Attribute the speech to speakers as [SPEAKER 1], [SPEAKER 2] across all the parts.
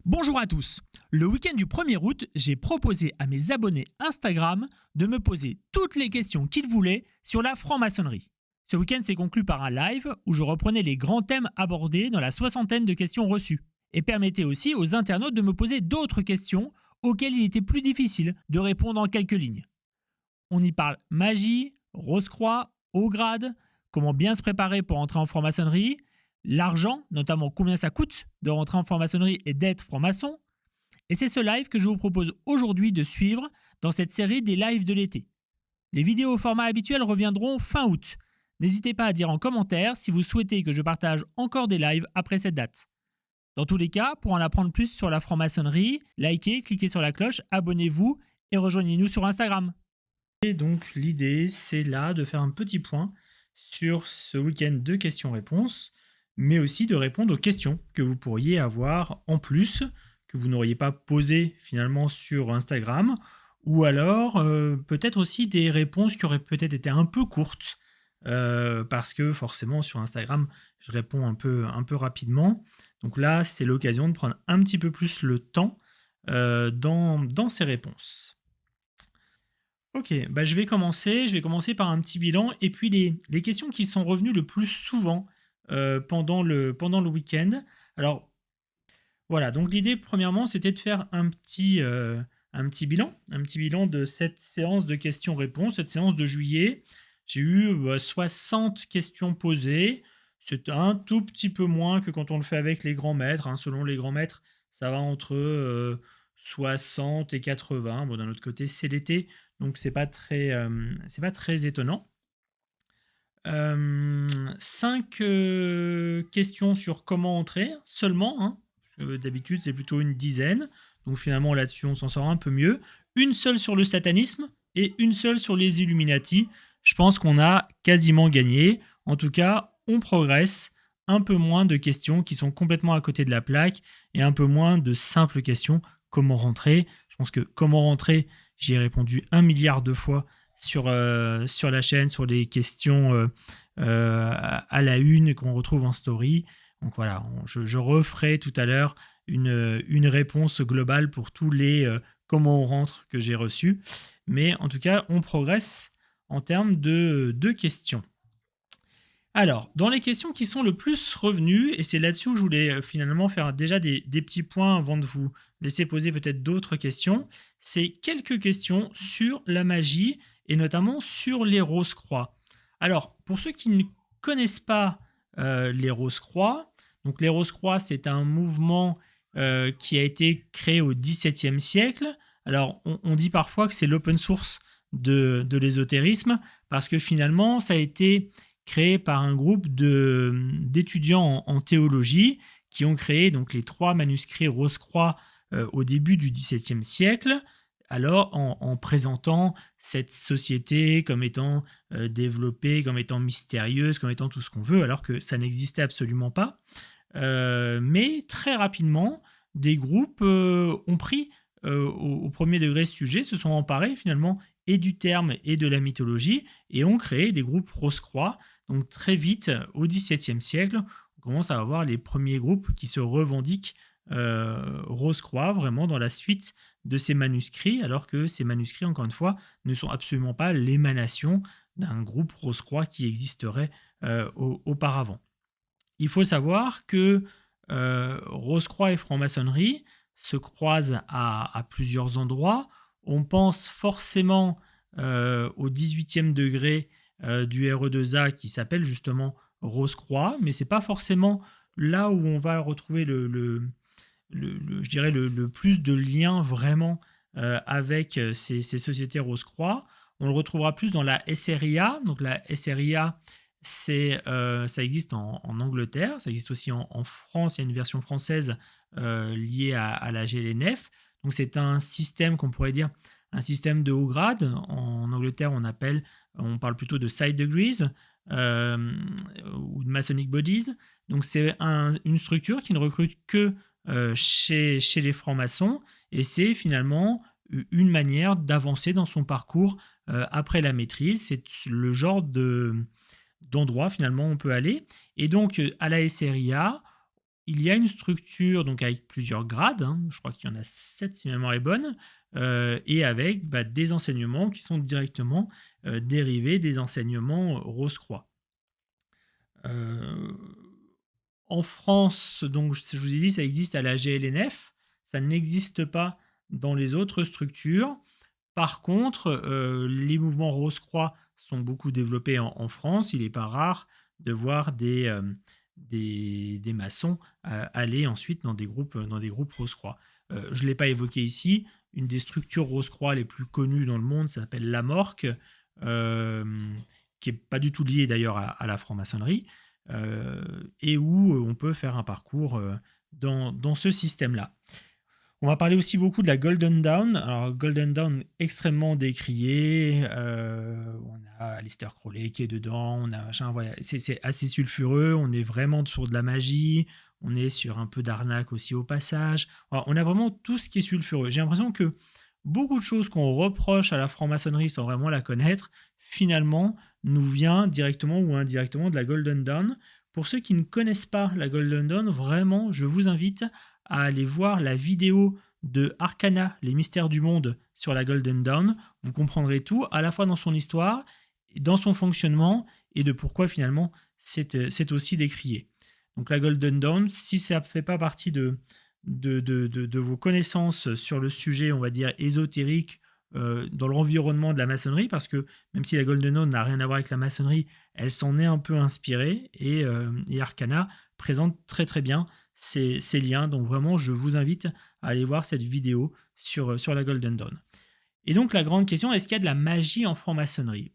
[SPEAKER 1] Bonjour à tous. Le week-end du 1er août, j'ai proposé à mes abonnés Instagram de me poser toutes les questions qu'ils voulaient sur la franc-maçonnerie. Ce week-end s'est conclu par un live où je reprenais les grands thèmes abordés dans la soixantaine de questions reçues et permettais aussi aux internautes de me poser d'autres questions auxquelles il était plus difficile de répondre en quelques lignes. On y parle magie, rose-croix, haut grade, comment bien se préparer pour entrer en franc-maçonnerie, l'argent, notamment combien ça coûte de rentrer en franc-maçonnerie et d'être franc-maçon. Et c'est ce live que je vous propose aujourd'hui de suivre dans cette série des lives de l'été. Les vidéos au format habituel reviendront fin août. N'hésitez pas à dire en commentaire si vous souhaitez que je partage encore des lives après cette date. Dans tous les cas, pour en apprendre plus sur la franc-maçonnerie, likez, cliquez sur la cloche, abonnez-vous et rejoignez-nous sur Instagram. Et donc l'idée, c'est là de faire un petit point sur ce week-end de questions-réponses, mais aussi de répondre aux questions que vous pourriez avoir en plus, que vous n'auriez pas posées finalement sur Instagram, ou alors peut-être aussi des réponses qui auraient peut-être été un peu courtes, parce que forcément sur Instagram, je réponds un peu rapidement. Donc là, c'est l'occasion de prendre un petit peu plus le temps dans ces réponses. Ok, je vais commencer par un petit bilan et puis les questions qui sont revenues le plus souvent pendant le week-end. Alors voilà, donc l'idée premièrement c'était de faire un petit bilan de cette séance de questions-réponses, cette séance de juillet. J'ai eu 60 questions posées, c'est un tout petit peu moins que quand on le fait avec les grands maîtres, hein. Selon les grands maîtres, ça va entre 60 et 80. Bon, d'un autre côté, c'est l'été, donc c'est pas très étonnant. 5 questions sur comment entrer seulement, hein, parce que d'habitude c'est plutôt une dizaine, donc finalement là-dessus on s'en sort un peu mieux. Une seule sur le satanisme et une seule sur les Illuminati. Je pense qu'on a quasiment gagné. En tout cas, on progresse. Un peu moins de questions qui sont complètement à côté de la plaque et un peu moins de simples questions. Comment rentrer? Je pense que comment rentrer, j'y ai répondu 1 milliard de fois sur la chaîne, sur les questions à la une qu'on retrouve en story. Donc voilà, je referai tout à l'heure une réponse globale pour tous les comment on rentre que j'ai reçus. Mais en tout cas, on progresse en termes de questions. Alors, dans les questions qui sont le plus revenues, et c'est là-dessus où je voulais finalement faire déjà des petits points avant de vous laisser poser peut-être d'autres questions, c'est quelques questions sur la magie et notamment sur les Rose-Croix. Alors, pour ceux qui ne connaissent pas les Rose-Croix, donc les Rose-Croix, c'est un mouvement qui a été créé au XVIIe siècle. Alors, on dit parfois que c'est l'open source de l'ésotérisme, parce que finalement, ça a été créé par un groupe d'étudiants en théologie qui ont créé donc les 3 manuscrits Rose-Croix au début du XVIIe siècle, alors en présentant cette société comme étant développée, comme étant mystérieuse, comme étant tout ce qu'on veut, alors que ça n'existait absolument pas. Mais très rapidement, des groupes ont pris au premier degré ce sujet, se sont emparés finalement et du terme et de la mythologie, et ont créé des groupes Rose-Croix. Donc très vite, au XVIIe siècle, on commence à avoir les premiers groupes qui se revendiquent Rose-Croix, vraiment dans la suite de ces manuscrits, alors que ces manuscrits, encore une fois, ne sont absolument pas l'émanation d'un groupe Rose-Croix qui existerait auparavant. Il faut savoir que Rose-Croix et franc-maçonnerie se croisent à plusieurs endroits. On pense forcément au 18e degré du RE2A qui s'appelle justement Rose-Croix, mais c'est pas forcément là où on va retrouver je dirais le plus de liens vraiment avec ces sociétés Rose-Croix. On le retrouvera plus dans la SRIA. Donc la SRIA, ça existe en Angleterre, ça existe aussi en France. Il y a une version française liée à la GLNF. Donc c'est un système qu'on pourrait dire un système de haut grade. En Angleterre, on parle plutôt de side degrees ou de Masonic Bodies. Donc c'est une structure qui ne recrute que chez les francs-maçons, et c'est finalement une manière d'avancer dans son parcours après la maîtrise. C'est le genre d'endroit finalement où on peut aller. Et donc à la SRIA, il y a une structure donc avec plusieurs grades, hein, je crois qu'il y en a 7 si ma mémoire est bonne, et avec des enseignements qui sont directement dérivés des enseignements Rose-Croix. En France, donc je vous ai dit, ça existe à la GLNF, ça n'existe pas dans les autres structures. Par contre, les mouvements Rose-Croix sont beaucoup développés en France. Il n'est pas rare de voir des maçons aller ensuite dans des groupes Rose-Croix. Je ne l'ai pas évoqué ici. Une des structures Rose-Croix les plus connues dans le monde, ça s'appelle l'AMORC, qui n'est pas du tout liée d'ailleurs à la franc-maçonnerie, et où on peut faire un parcours dans ce système-là. On va parler aussi beaucoup de la Golden Dawn. Alors, Golden Dawn extrêmement décriée. On a Aleister Crowley qui est dedans. On a voilà, c'est assez sulfureux. On est vraiment sur de la magie. On est sur un peu d'arnaque aussi au passage. Alors, on a vraiment tout ce qui est sulfureux. J'ai l'impression que beaucoup de choses qu'on reproche à la franc-maçonnerie sans vraiment la connaître, finalement, nous vient directement ou indirectement de la Golden Dawn. Pour ceux qui ne connaissent pas la Golden Dawn, vraiment, je vous invite à aller voir la vidéo de Arcana, les mystères du monde sur la Golden Dawn. Vous comprendrez tout, à la fois dans son histoire, dans son fonctionnement, et de pourquoi finalement c'est aussi décrié. Donc la Golden Dawn, si ça ne fait pas partie de vos connaissances sur le sujet, on va dire, ésotérique, dans l'environnement de la maçonnerie, parce que même si la Golden Dawn n'a rien à voir avec la maçonnerie, elle s'en est un peu inspirée, et Arcana présente très très bien ces liens. Donc vraiment, je vous invite à aller voir cette vidéo sur la Golden Dawn. Et donc la grande question, est-ce qu'il y a de la magie en franc-maçonnerie?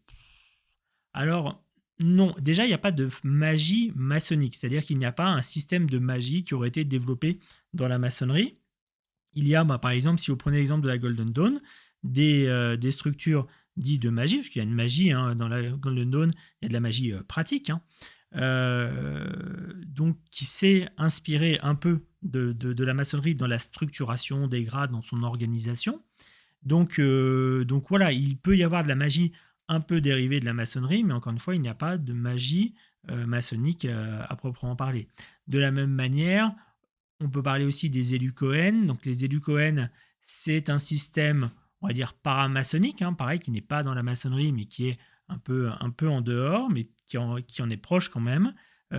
[SPEAKER 1] Alors non, déjà il n'y a pas de magie maçonnique, c'est-à-dire qu'il n'y a pas un système de magie qui aurait été développé dans la maçonnerie. Il y a par exemple, si vous prenez l'exemple de la Golden Dawn, des structures dites de magie, parce qu'il y a une magie dans la Golden Dawn, il y a de la magie pratique, donc qui s'est inspiré un peu de la maçonnerie dans la structuration des grades, dans son organisation. Donc voilà, il peut y avoir de la magie un peu dérivée de la maçonnerie, mais encore une fois, il n'y a pas de magie maçonnique à proprement parler. De la même manière, on peut parler aussi des élus Cohen. Donc les élus Cohen, c'est un système, on va dire, paramaçonnique, pareil, qui n'est pas dans la maçonnerie, mais qui est un peu en dehors, mais qui en est proche quand même,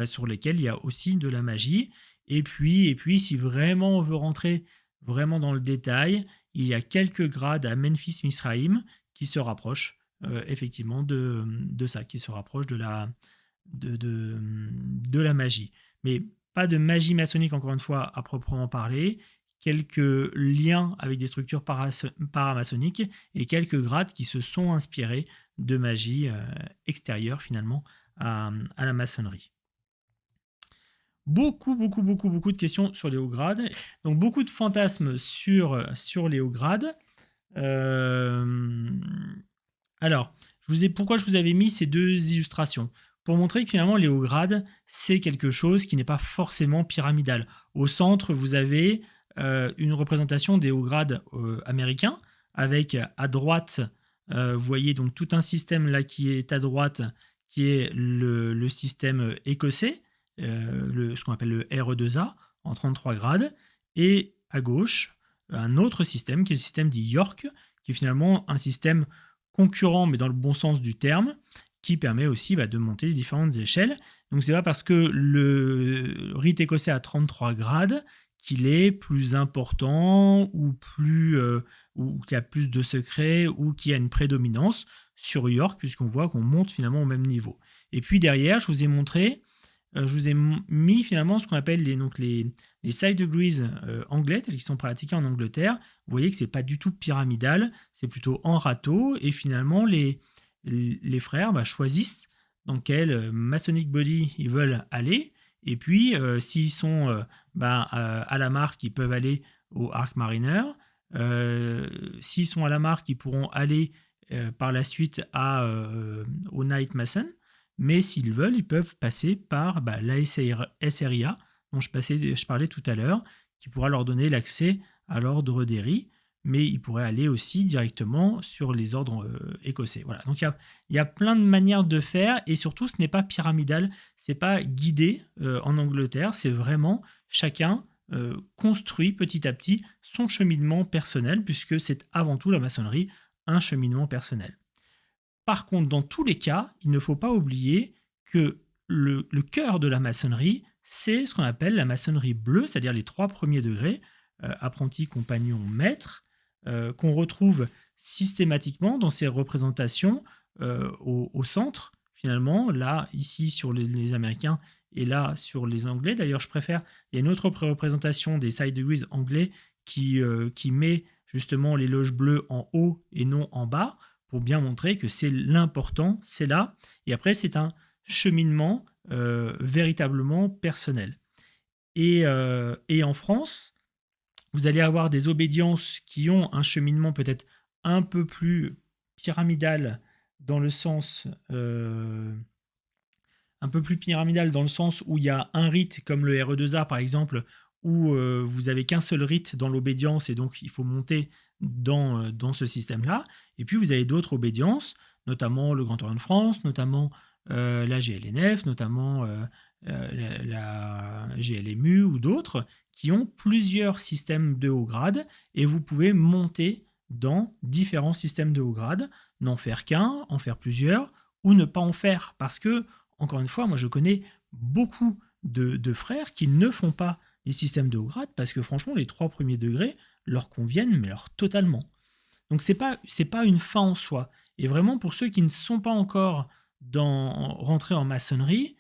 [SPEAKER 1] sur lesquels il y a aussi de la magie. Et puis, si vraiment on veut rentrer vraiment dans le détail, il y a quelques grades à Memphis Misraïm qui se rapprochent effectivement de ça, qui se rapprochent de la magie. Mais pas de magie maçonnique, encore une fois, à proprement parler. Quelques liens avec des structures paramaçonniques et quelques grades qui se sont inspirés de magie extérieure finalement à la maçonnerie. Beaucoup de questions sur les hauts grades. Donc beaucoup de fantasmes sur les hauts grades. Alors, pourquoi je vous avais mis ces deux illustrations? Pour montrer que finalement les hauts grades, c'est quelque chose qui n'est pas forcément pyramidal. Au centre, vous avez une représentation des hauts grades américains, avec à droite, vous voyez donc tout un système là qui est à droite, qui est le système écossais, ce qu'on appelle le RE2A, en 33 grades, et à gauche, un autre système qui est le système dit York, qui est finalement un système concurrent, mais dans le bon sens du terme, qui permet aussi de monter les différentes échelles. Donc c'est pas parce que le rite écossais a 33 grades qu'il est plus important ou qu'il y a plus de secrets ou qu'il y a une prédominance sur York, puisqu'on voit qu'on monte finalement au même niveau. Et puis derrière, je vous ai mis finalement ce qu'on appelle les side degrees anglais, tels qu'ils sont pratiqués en Angleterre. Vous voyez que c'est pas du tout pyramidal, c'est plutôt en râteau, et finalement les frères choisissent dans quel Masonic Body ils veulent aller, et puis s'ils sont à la marque, ils peuvent aller au Arc Mariner. S'ils sont à la marque, ils pourront aller par la suite au Night Mason, mais s'ils veulent, ils peuvent passer par la SRIA, dont je parlais tout à l'heure, qui pourra leur donner l'accès à l'ordre d'Erie, mais ils pourraient aller aussi directement sur les ordres écossais. Voilà. Donc il y a plein de manières de faire, et surtout ce n'est pas pyramidal, c'est pas guidé en Angleterre, c'est vraiment chacun construit petit à petit son cheminement personnel, puisque c'est avant tout la maçonnerie un cheminement personnel. Par contre, dans tous les cas, il ne faut pas oublier que le cœur de la maçonnerie, c'est ce qu'on appelle la maçonnerie bleue, c'est-à-dire les 3 premiers degrés, apprenti, compagnon, maître, qu'on retrouve systématiquement dans ces représentations au centre, finalement, là, ici sur les Américains et là sur les Anglais. D'ailleurs, je préfère, il y a une autre représentation des side degrees anglais qui met justement les loges bleues en haut et non en bas, pour bien montrer que c'est l'important, c'est là. Et après, c'est un cheminement véritablement personnel. Et en France, vous allez avoir des obédiences qui ont un cheminement peut-être un peu plus pyramidal dans le sens un peu plus pyramidal dans le sens où il y a un rite comme le RE2A par exemple, où vous avez qu'un seul rite dans l'obédience et donc il faut monter dans ce système-là. Et puis vous avez d'autres obédiences, notamment le Grand Orient de France, notamment la GLNF, notamment la GLMU ou d'autres, qui ont plusieurs systèmes de haut grade et vous pouvez monter dans différents systèmes de haut grade, n'en faire qu'un, en faire plusieurs ou ne pas en faire. Parce que, encore une fois, moi je connais beaucoup de frères qui ne font pas les systèmes de haut grade parce que franchement, les 3 premiers degrés leur conviennent, mais alors totalement. Donc c'est pas une fin en soi. Et vraiment, pour ceux qui ne sont pas encore rentrés en maçonnerie,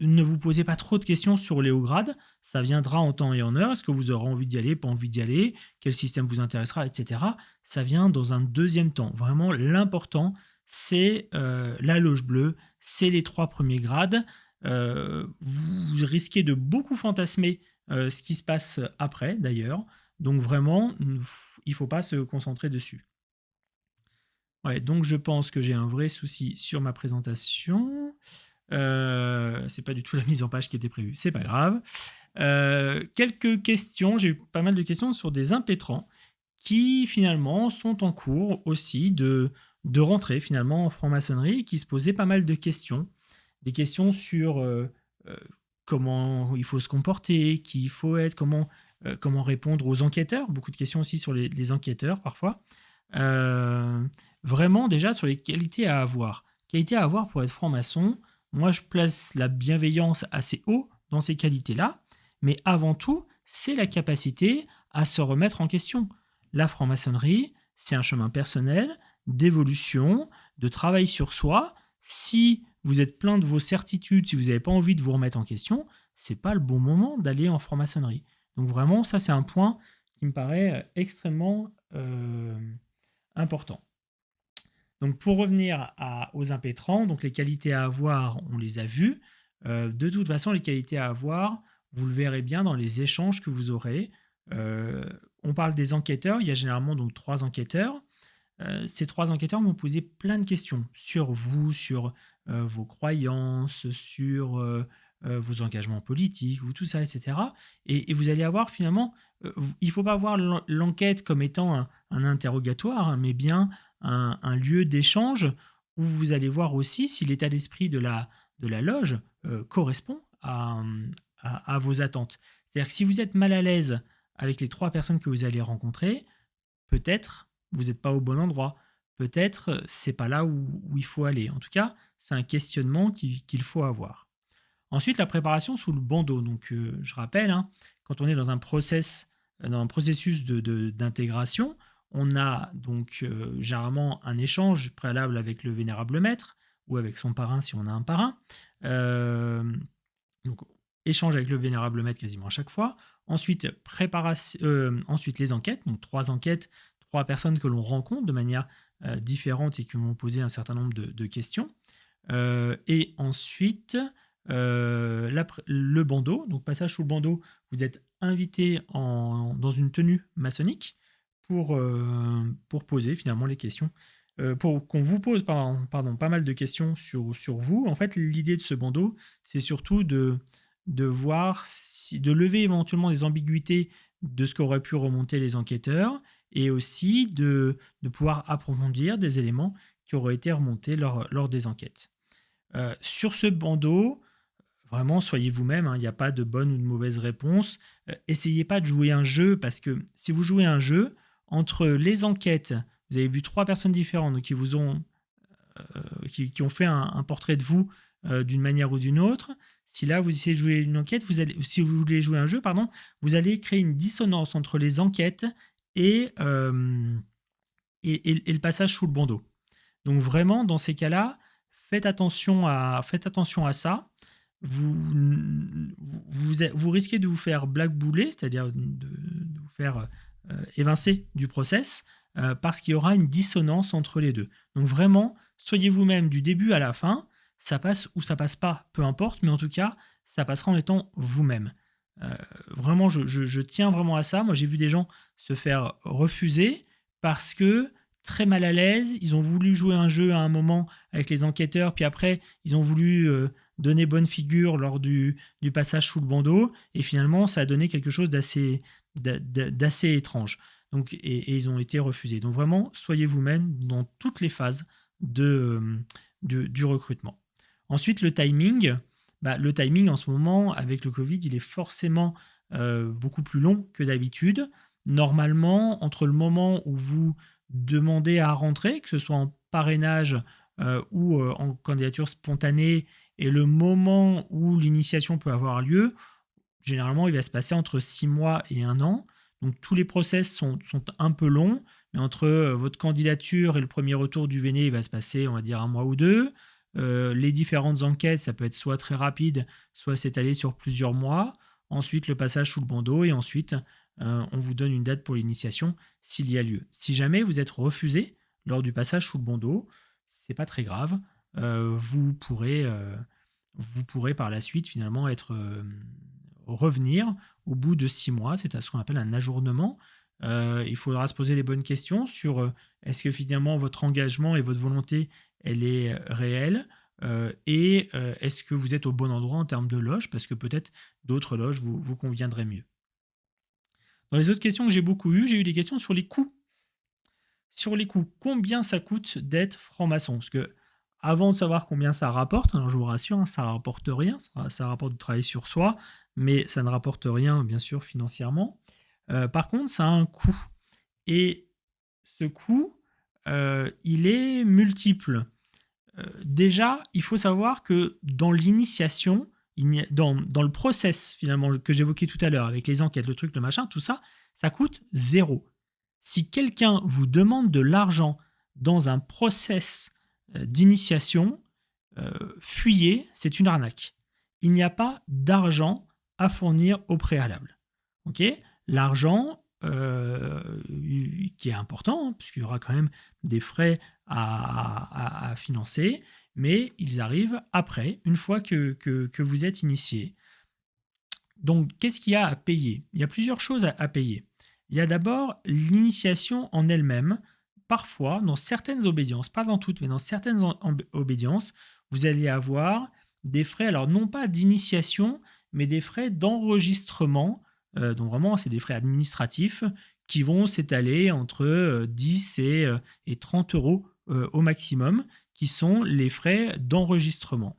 [SPEAKER 1] ne vous posez pas trop de questions sur les hauts grades, ça viendra en temps et en heure. Est-ce que vous aurez envie d'y aller, pas envie d'y aller, quel système vous intéressera, etc. Ça vient dans un deuxième temps. Vraiment, l'important, c'est la loge bleue, c'est les 3 premiers grades. Vous risquez de beaucoup fantasmer ce qui se passe après, d'ailleurs. Donc vraiment, il ne faut pas se concentrer dessus. Ouais, donc je pense que j'ai un vrai souci sur ma présentation. C'est pas du tout la mise en page qui était prévue, c'est pas grave. Quelques questions, j'ai eu pas mal de questions sur des impétrants qui finalement sont en cours aussi de rentrer finalement en franc-maçonnerie, qui se posaient pas mal de questions. Des questions sur comment il faut se comporter, qui il faut être, comment répondre aux enquêteurs. Beaucoup de questions aussi sur les enquêteurs parfois. Vraiment déjà sur les qualités à avoir. Qualités à avoir pour être franc-maçon, moi je place la bienveillance assez haut dans ces qualités-là, mais avant tout, c'est la capacité à se remettre en question. La franc-maçonnerie, c'est un chemin personnel, d'évolution, de travail sur soi. Si vous êtes plein de vos certitudes, si vous n'avez pas envie de vous remettre en question, c'est pas le bon moment d'aller en franc-maçonnerie. Donc vraiment, ça c'est un point qui me paraît extrêmement important. Donc pour revenir aux impétrants, donc les qualités à avoir, on les a vues. De toute façon, les qualités à avoir, vous le verrez bien dans les échanges que vous aurez. On parle des enquêteurs, il y a généralement donc 3 enquêteurs. Ces 3 enquêteurs vont poser plein de questions sur vous, sur vos croyances, sur vos engagements politiques, ou tout ça, etc. Et vous allez avoir finalement, il ne faut pas voir l'enquête comme étant un interrogatoire, hein, mais bien un lieu d'échange où vous allez voir aussi si l'état d'esprit de la loge correspond à vos attentes. C'est-à-dire que si vous êtes mal à l'aise avec les 3 personnes que vous allez rencontrer, peut-être vous n'êtes pas au bon endroit. Peut-être c'est pas là où il faut aller. En tout cas, c'est un questionnement qu'il faut avoir. Ensuite, la préparation sous le bandeau. Donc, je rappelle, hein, quand on est dans un processus d'intégration, on a donc généralement un échange préalable avec le vénérable maître ou avec son parrain si on a un parrain. Donc, échange avec le vénérable maître quasiment à chaque fois. Ensuite, ensuite les enquêtes, donc 3 enquêtes, 3 personnes que l'on rencontre de manière différente et qui vont poser un certain nombre de questions. Et ensuite, le bandeau, donc passage sous le bandeau, vous êtes invité dans une tenue maçonnique pour poser finalement les questions, pour qu'on vous pose pas mal de questions sur vous. En fait, l'idée de ce bandeau, c'est surtout de voir, de lever éventuellement des ambiguïtés de ce qu'auraient pu remonter les enquêteurs, et aussi de pouvoir approfondir des éléments qui auraient été remontés lors des enquêtes. Sur ce bandeau, Vraiment, soyez vous-même, hein, il n'y a pas de bonne ou de mauvaise réponse. Essayez pas de jouer un jeu parce que si vous jouez un jeu, entre les enquêtes, vous avez vu 3 personnes différentes donc qui ont fait un portrait de vous d'une manière ou d'une autre. Si là, vous essayez de jouer une enquête, si vous voulez jouer un jeu, pardon, vous allez créer une dissonance entre les enquêtes et, euh, et le passage sous le bandeau. Donc vraiment, dans ces cas-là, faites attention à ça. Vous risquez de vous faire blackbouler, c'est-à-dire de vous faire évincer du process, parce qu'il y aura une dissonance entre les deux. Donc vraiment, soyez vous-même du début à la fin, ça passe ou ça passe pas, peu importe, mais en tout cas, ça passera en étant vous-même. Vraiment, je tiens vraiment à ça. Moi, j'ai vu des gens se faire refuser parce que très mal à l'aise, ils ont voulu jouer un jeu à un moment avec les enquêteurs, puis après, ils ont voulu donner bonne figure lors du passage sous le bandeau, et finalement, ça a donné quelque chose d'assez étrange. Donc, et ils ont été refusés. Donc vraiment, soyez vous-même dans toutes les phases du recrutement. Ensuite, le timing. Le timing en ce moment, avec le Covid, il est forcément beaucoup plus long que d'habitude. Normalement, entre le moment où vous demandez à rentrer, que ce soit en parrainage ou en candidature spontanée, et le moment où l'initiation peut avoir lieu, généralement, il va se passer entre 6 mois et 1 an. Donc tous les process sont un peu longs, mais entre votre candidature et le premier retour du Véné, il va se passer, on va dire, 1 mois ou 2. Les différentes enquêtes, ça peut être soit très rapide, soit s'étaler sur plusieurs mois. Ensuite, le passage sous le bandeau, et ensuite, on vous donne une date pour l'initiation s'il y a lieu. Si jamais vous êtes refusé lors du passage sous le bandeau, c'est pas très grave. Vous pourrez par la suite finalement revenir au bout de 6 mois. C'est à ce qu'on appelle un ajournement. Il faudra se poser les bonnes questions sur est-ce que finalement votre engagement et votre volonté, elle est réelle, et est-ce que vous êtes au bon endroit en termes de loge, parce que peut-être d'autres loges vous conviendraient mieux. Dans les autres questions que j'ai beaucoup eues, j'ai eu des questions sur les coûts. Sur les coûts, combien ça coûte d'être franc-maçon? Parce que avant de savoir combien ça rapporte, alors je vous rassure, hein, ça ne rapporte rien, ça rapporte de travailler sur soi, mais ça ne rapporte rien, bien sûr, financièrement. Par contre, ça a un coût. Et ce coût, il est multiple. Déjà, il faut savoir que dans l'initiation, dans le process finalement que j'évoquais tout à l'heure, avec les enquêtes, le truc, le machin, tout ça, ça coûte 0. Si quelqu'un vous demande de l'argent dans un process d'initiation, fuyez, c'est une arnaque. Il n'y a pas d'argent à fournir au préalable. Okay, l'argent, qui est important, hein, puisqu'il y aura quand même des frais à financer, mais ils arrivent après, une fois que vous êtes initié. Donc, qu'est-ce qu'il y a à payer? Il y a plusieurs choses à payer. Il y a d'abord l'initiation en elle-même. Parfois, dans certaines obédiences, pas dans toutes, mais dans certaines obédiences, vous allez avoir des frais, alors non pas d'initiation, mais des frais d'enregistrement. Donc vraiment, c'est des frais administratifs qui vont s'étaler entre 10 et 30 euros au maximum, qui sont les frais d'enregistrement.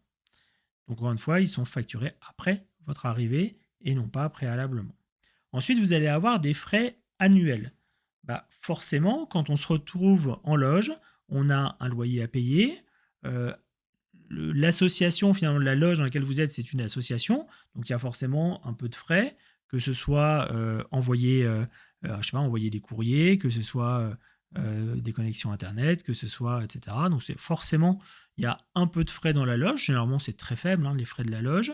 [SPEAKER 1] Donc encore une fois, ils sont facturés après votre arrivée et non pas préalablement. Ensuite, vous allez avoir des frais annuels. Forcément, quand on se retrouve en loge, on a un loyer à payer. L'association, finalement, la loge dans laquelle vous êtes, c'est une association, donc il y a forcément un peu de frais, que ce soit envoyer des courriers, que ce soit des connexions Internet, que ce soit, etc. Donc c'est forcément, il y a un peu de frais dans la loge. Généralement, c'est très faible, hein, les frais de la loge.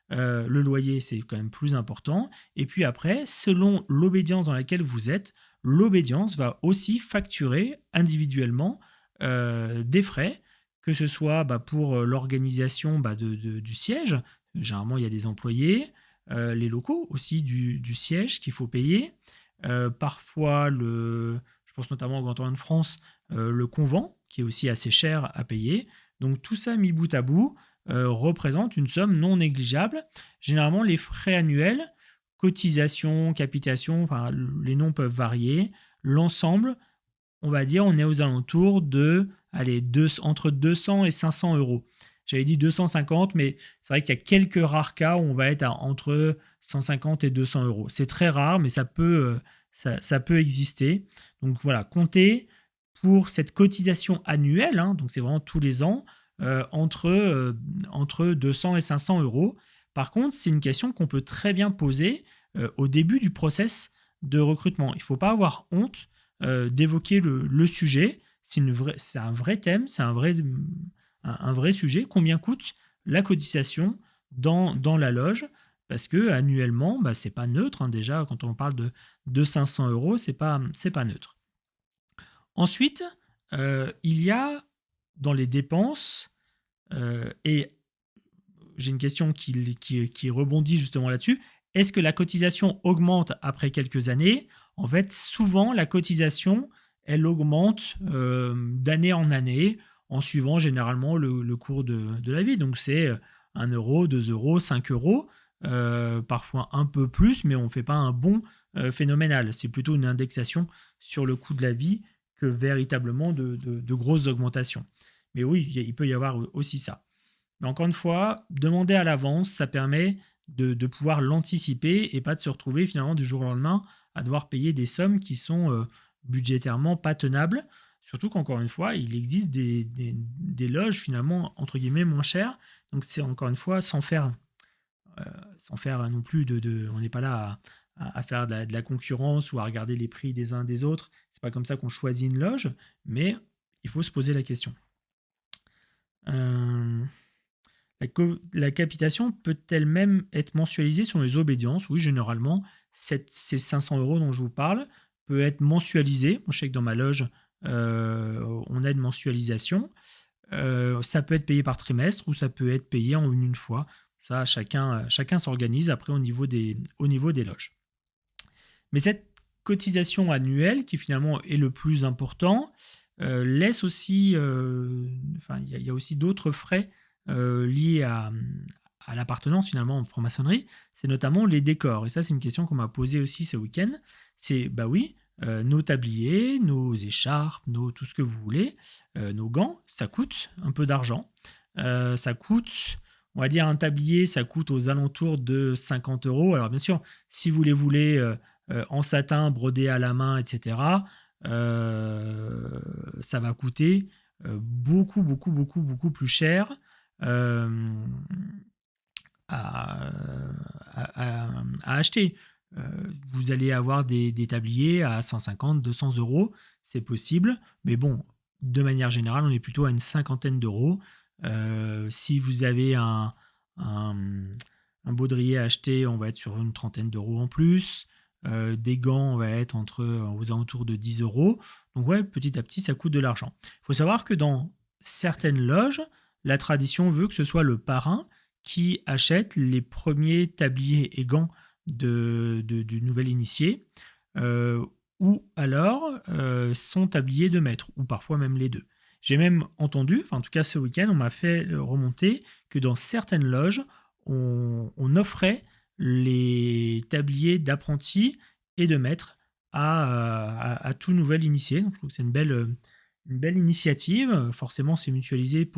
[SPEAKER 1] Le loyer, c'est quand même plus important. Et puis après, selon l'obédience dans laquelle vous êtes, l'obédience va aussi facturer individuellement des frais, que ce soit pour l'organisation du siège. Généralement, il y a des employés, les locaux aussi du siège qu'il faut payer. Parfois, je pense notamment au Grand Orient de France, le convent, qui est aussi assez cher à payer. Donc tout ça mis bout à bout représente une somme non négligeable. Généralement, les frais annuels, cotisation, capitation, enfin, les noms peuvent varier. L'ensemble, on va dire, on est aux alentours de entre 200 et 500 euros. j'avais dit 250, mais c'est vrai qu'il y a quelques rares cas où on va être entre 150 et 200 euros. C'est très rare, mais ça peut exister. Donc voilà, comptez pour cette cotisation annuelle, hein, donc c'est vraiment tous les ans, entre 200 et 500 euros. Par contre, c'est une question qu'on peut très bien poser au début du process de recrutement. Il ne faut pas avoir honte d'évoquer le sujet. C'est un vrai thème, c'est un vrai sujet. Combien coûte la cotisation dans la loge? Parce que annuellement, bah, c'est pas neutre. Hein, déjà, quand on parle de 500 euros, c'est pas neutre. Ensuite, il y a dans les dépenses, et j'ai une question qui rebondit justement là-dessus. Est-ce que la cotisation augmente après quelques années? En fait, souvent, la cotisation, elle augmente d'année en année en suivant généralement le cours de la vie. Donc, c'est 1 euro, 2 euros, 5 euros, parfois un peu plus, mais on ne fait pas un bond phénoménal. C'est plutôt une indexation sur le coût de la vie que véritablement de grosses augmentations. Mais oui, il peut y avoir aussi ça. Mais encore une fois, demander à l'avance, ça permet de pouvoir l'anticiper et pas de se retrouver finalement du jour au lendemain à devoir payer des sommes qui sont budgétairement pas tenables. Surtout qu'encore une fois, il existe des loges finalement entre guillemets moins chères. Donc c'est encore une fois sans faire non plus on n'est pas là à faire de la concurrence ou à regarder les prix des uns des autres. C'est pas comme ça qu'on choisit une loge, mais il faut se poser la question. La capitation peut-elle même être mensualisée sur les obédiences? Oui, généralement, ces 500 euros dont je vous parle peut être mensualisé. Moi, je sais que dans ma loge, on a une mensualisation. Ça peut être payé par trimestre ou ça peut être payé en une fois. Ça, chacun s'organise après au niveau des loges. Mais cette cotisation annuelle, qui finalement est le plus important, laisse aussi, il y a aussi d'autres frais liés à l'appartenance finalement en franc-maçonnerie, c'est notamment les décors. Et ça, c'est une question qu'on m'a posée aussi ce week-end. C'est, bah oui, nos tabliers, nos écharpes, tout ce que vous voulez, nos gants, ça coûte un peu d'argent. Ça coûte, on va dire, un tablier, ça coûte aux alentours de 50 euros. Alors bien sûr, si vous les voulez en satin, brodé à la main, etc., ça va coûter beaucoup, beaucoup, beaucoup, beaucoup plus cher à, à acheter. Vous allez avoir des tabliers à 150, 200 euros, c'est possible, mais bon, de manière générale, on est plutôt à une cinquantaine d'euros. Si vous avez un baudrier à acheter, on va être sur une trentaine d'euros en plus. Des gants, on va être aux alentours de 10 euros. Donc ouais, petit à petit, ça coûte de l'argent. Il faut savoir que dans certaines loges, la tradition veut que ce soit le parrain qui achète les premiers tabliers et gants du nouvel initié, ou alors son tablier de maître, ou parfois même les deux. J'ai même entendu, en tout cas ce week-end, on m'a fait remonter que dans certaines loges, on offrait les tabliers d'apprenti et de maître à tout nouvel initié. Donc, je trouve que c'est une belle initiative. Forcément, c'est mutualisé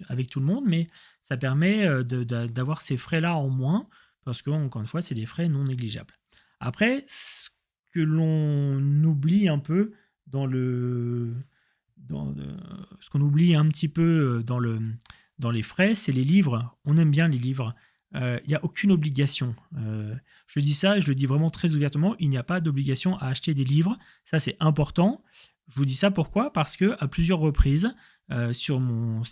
[SPEAKER 1] avec tout le monde, mais ça permet d'avoir ces frais-là en moins, parce que, encore une fois, c'est des frais non négligeables. Après, ce que l'on oublie un peu ce qu'on oublie un petit peu dans les frais, c'est les livres. On aime bien les livres. Il n'y a aucune obligation. Je dis ça et je le dis vraiment très ouvertement, il n'y a pas d'obligation à acheter des livres. Ça, c'est important. Je vous dis ça pourquoi? Parce que à plusieurs reprises, sur mon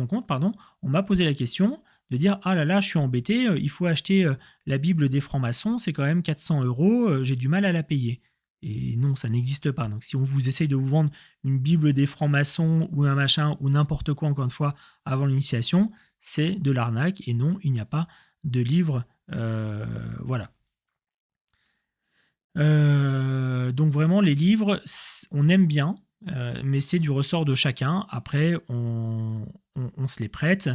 [SPEAKER 1] compte, pardon, on m'a posé la question de dire: ah là là, je suis embêté, il faut acheter la Bible des francs-maçons, c'est quand même 400 euros, j'ai du mal à la payer. Et non, ça n'existe pas. Donc si on vous essaye de vous vendre une Bible des francs-maçons ou un machin ou n'importe quoi, encore une fois, avant l'initiation, c'est de l'arnaque. Et non, il n'y a pas de livre. Voilà. Donc vraiment, les livres, on aime bien, mais c'est du ressort de chacun. Après, on se les prête.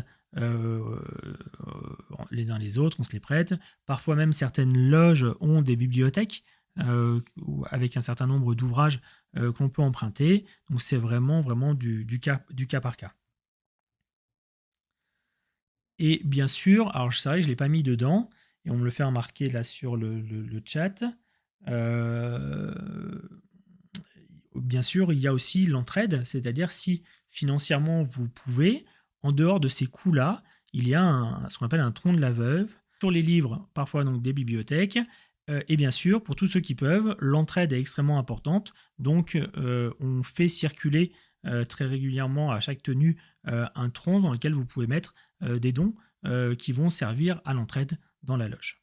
[SPEAKER 1] Les uns les autres, on se les prête. Parfois même, certaines loges ont des bibliothèques avec un certain nombre d'ouvrages qu'on peut emprunter. Donc c'est vraiment du cas par cas. Et bien sûr, alors c'est vrai que je ne l'ai pas mis dedans, et on me le fait remarquer là sur le chat. Euh, Bien sûr, il y a aussi l'entraide, c'est-à-dire si financièrement vous pouvez, en dehors de ces coûts-là, il y a ce qu'on appelle un tronc de la veuve sur les livres, parfois donc des bibliothèques. Et bien sûr, pour tous ceux qui peuvent, l'entraide est extrêmement importante. Donc, on fait circuler très régulièrement à chaque tenue un tronc dans lequel vous pouvez mettre des dons qui vont servir à l'entraide dans la loge.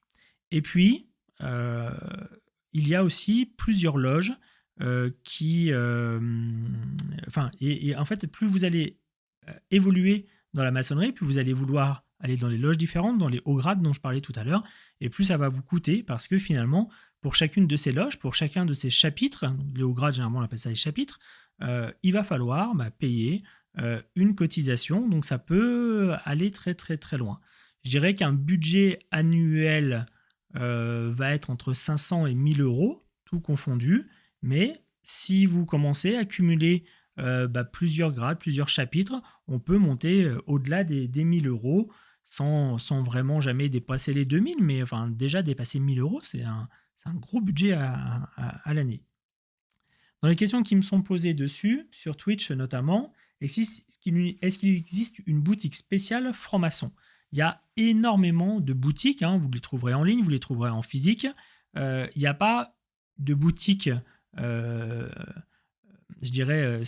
[SPEAKER 1] Et puis, il y a aussi plusieurs loges qui, enfin, et en fait, plus vous allez évoluer dans la maçonnerie, plus vous allez vouloir aller dans les loges différentes, dans les hauts grades dont je parlais tout à l'heure, et plus ça va vous coûter parce que finalement, pour chacune de ces loges, pour chacun de ces chapitres, les hauts grades généralement on appelle ça les chapitres, il va falloir payer une cotisation, donc ça peut aller très très très loin. Je dirais qu'un budget annuel va être entre 500 et 1000 euros, tout confondu, mais si vous commencez à cumuler plusieurs grades, plusieurs chapitres, on peut monter au-delà des 1000 euros sans vraiment jamais dépasser les 2000, mais enfin déjà dépasser 1000 euros, c'est un gros budget à l'année. Dans les questions qui me sont posées dessus, sur Twitch notamment, est-ce qu'il existe une boutique spéciale franc-maçon? Il y a énormément de boutiques, vous les trouverez en ligne, vous les trouverez en physique. Il n'y a pas de boutique, je dirais,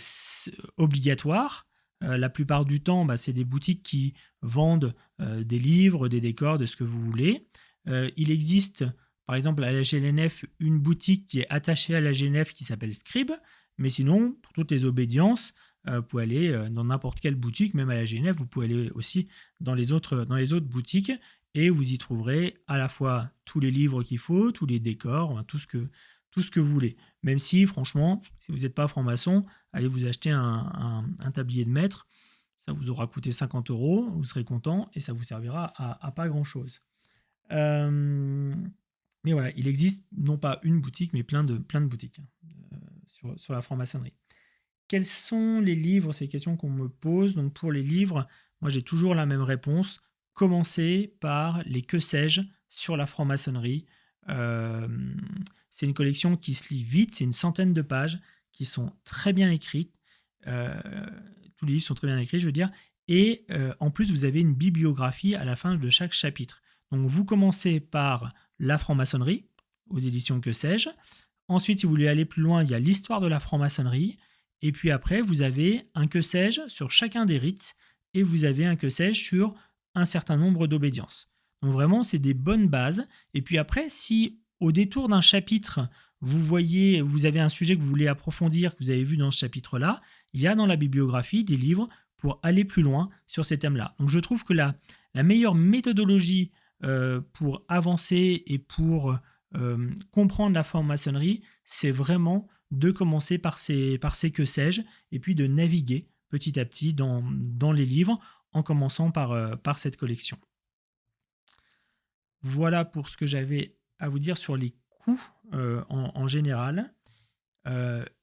[SPEAKER 1] obligatoire. La plupart du temps, c'est des boutiques qui vendent des livres, des décors, de ce que vous voulez. Il existe par exemple, à la GNF, une boutique qui est attachée à la GNF qui s'appelle Scribe, mais sinon, pour toutes les obédiences, vous pouvez aller dans n'importe quelle boutique, même à la GNF, vous pouvez aller aussi dans les autres boutiques, et vous y trouverez à la fois tous les livres qu'il faut, tous les décors, tout ce que vous voulez. Même si, franchement, si vous n'êtes pas franc-maçon, allez vous acheter un tablier de maître, ça vous aura coûté 50 euros, vous serez content, et ça vous servira à pas grand-chose. Mais voilà, il existe non pas une boutique, mais plein de boutiques sur la franc-maçonnerie. Quels sont les livres? C'est une question qu'on me pose. Donc pour les livres, moi j'ai toujours la même réponse. Commencez par les que sais-je sur la franc-maçonnerie. C'est une collection qui se lit vite, c'est une centaine de pages qui sont très bien écrites. Tous les livres sont très bien écrits, je veux dire. Et en plus, vous avez une bibliographie à la fin de chaque chapitre. Donc vous commencez par la franc-maçonnerie, aux éditions que sais-je. Ensuite, si vous voulez aller plus loin, il y a l'histoire de la franc-maçonnerie. Et puis après, vous avez un que sais-je sur chacun des rites. Et vous avez un que sais-je sur un certain nombre d'obédiences. Donc vraiment, c'est des bonnes bases. Et puis après, si au détour d'un chapitre, vous avez un sujet que vous voulez approfondir, que vous avez vu dans ce chapitre-là, il y a dans la bibliographie des livres pour aller plus loin sur ces thèmes-là. Donc je trouve que la meilleure méthodologie pour avancer et pour comprendre la franc-maçonnerie, c'est vraiment de commencer par ces que sais-je et puis de naviguer petit à petit dans les livres en commençant par cette collection. Voilà pour ce que j'avais à vous dire sur les coûts en général.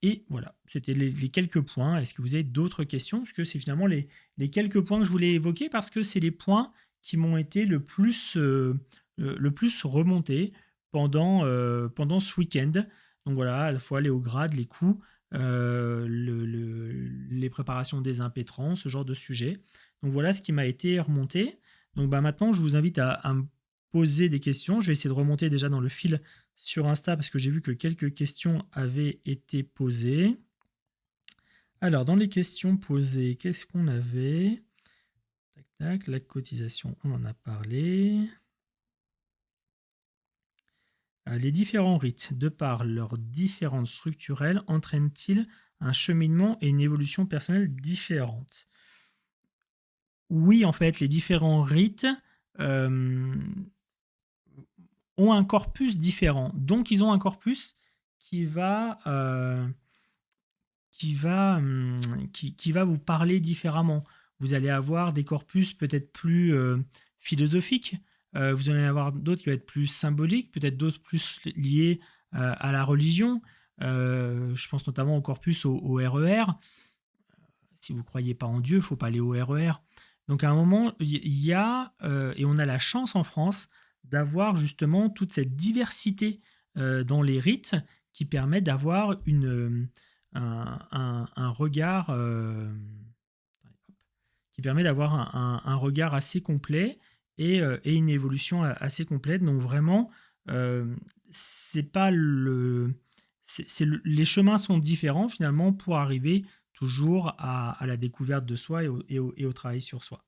[SPEAKER 1] Et voilà, c'était les quelques points. Est-ce que vous avez d'autres questions? Parce que c'est finalement les quelques points que je voulais évoquer parce que c'est les points qui m'ont été le plus remontés pendant ce week-end. Donc voilà, à la fois les hauts grades, les coûts, les préparations des impétrants, ce genre de sujet. Donc voilà ce qui m'a été remonté. Donc maintenant, je vous invite à me poser des questions. Je vais essayer de remonter déjà dans le fil sur Insta parce que j'ai vu que quelques questions avaient été posées. Alors, dans les questions posées, qu'est-ce qu'on avait? Tac, tac, la cotisation, on en a parlé. Les différents rites, de par leurs différences structurelles, entraînent-ils un cheminement et une évolution personnelle différentes? Oui, en fait, les différents rites ont un corpus différent. Donc, ils ont un corpus qui va vous parler différemment. Vous allez avoir des corpus peut-être plus philosophiques, vous allez avoir d'autres qui vont être plus symboliques, peut-être d'autres plus liés à la religion. Je pense notamment au corpus au RER. Si vous ne croyez pas en Dieu, il ne faut pas aller au RER. Donc à un moment, il y a, et on a la chance en France d'avoir justement toute cette diversité dans les rites qui permet d'avoir un regard, qui permet d'avoir un regard assez complet et une évolution assez complète. Donc vraiment, euh, c'est pas le, les chemins sont différents finalement pour arriver toujours à la découverte de soi et au travail sur soi.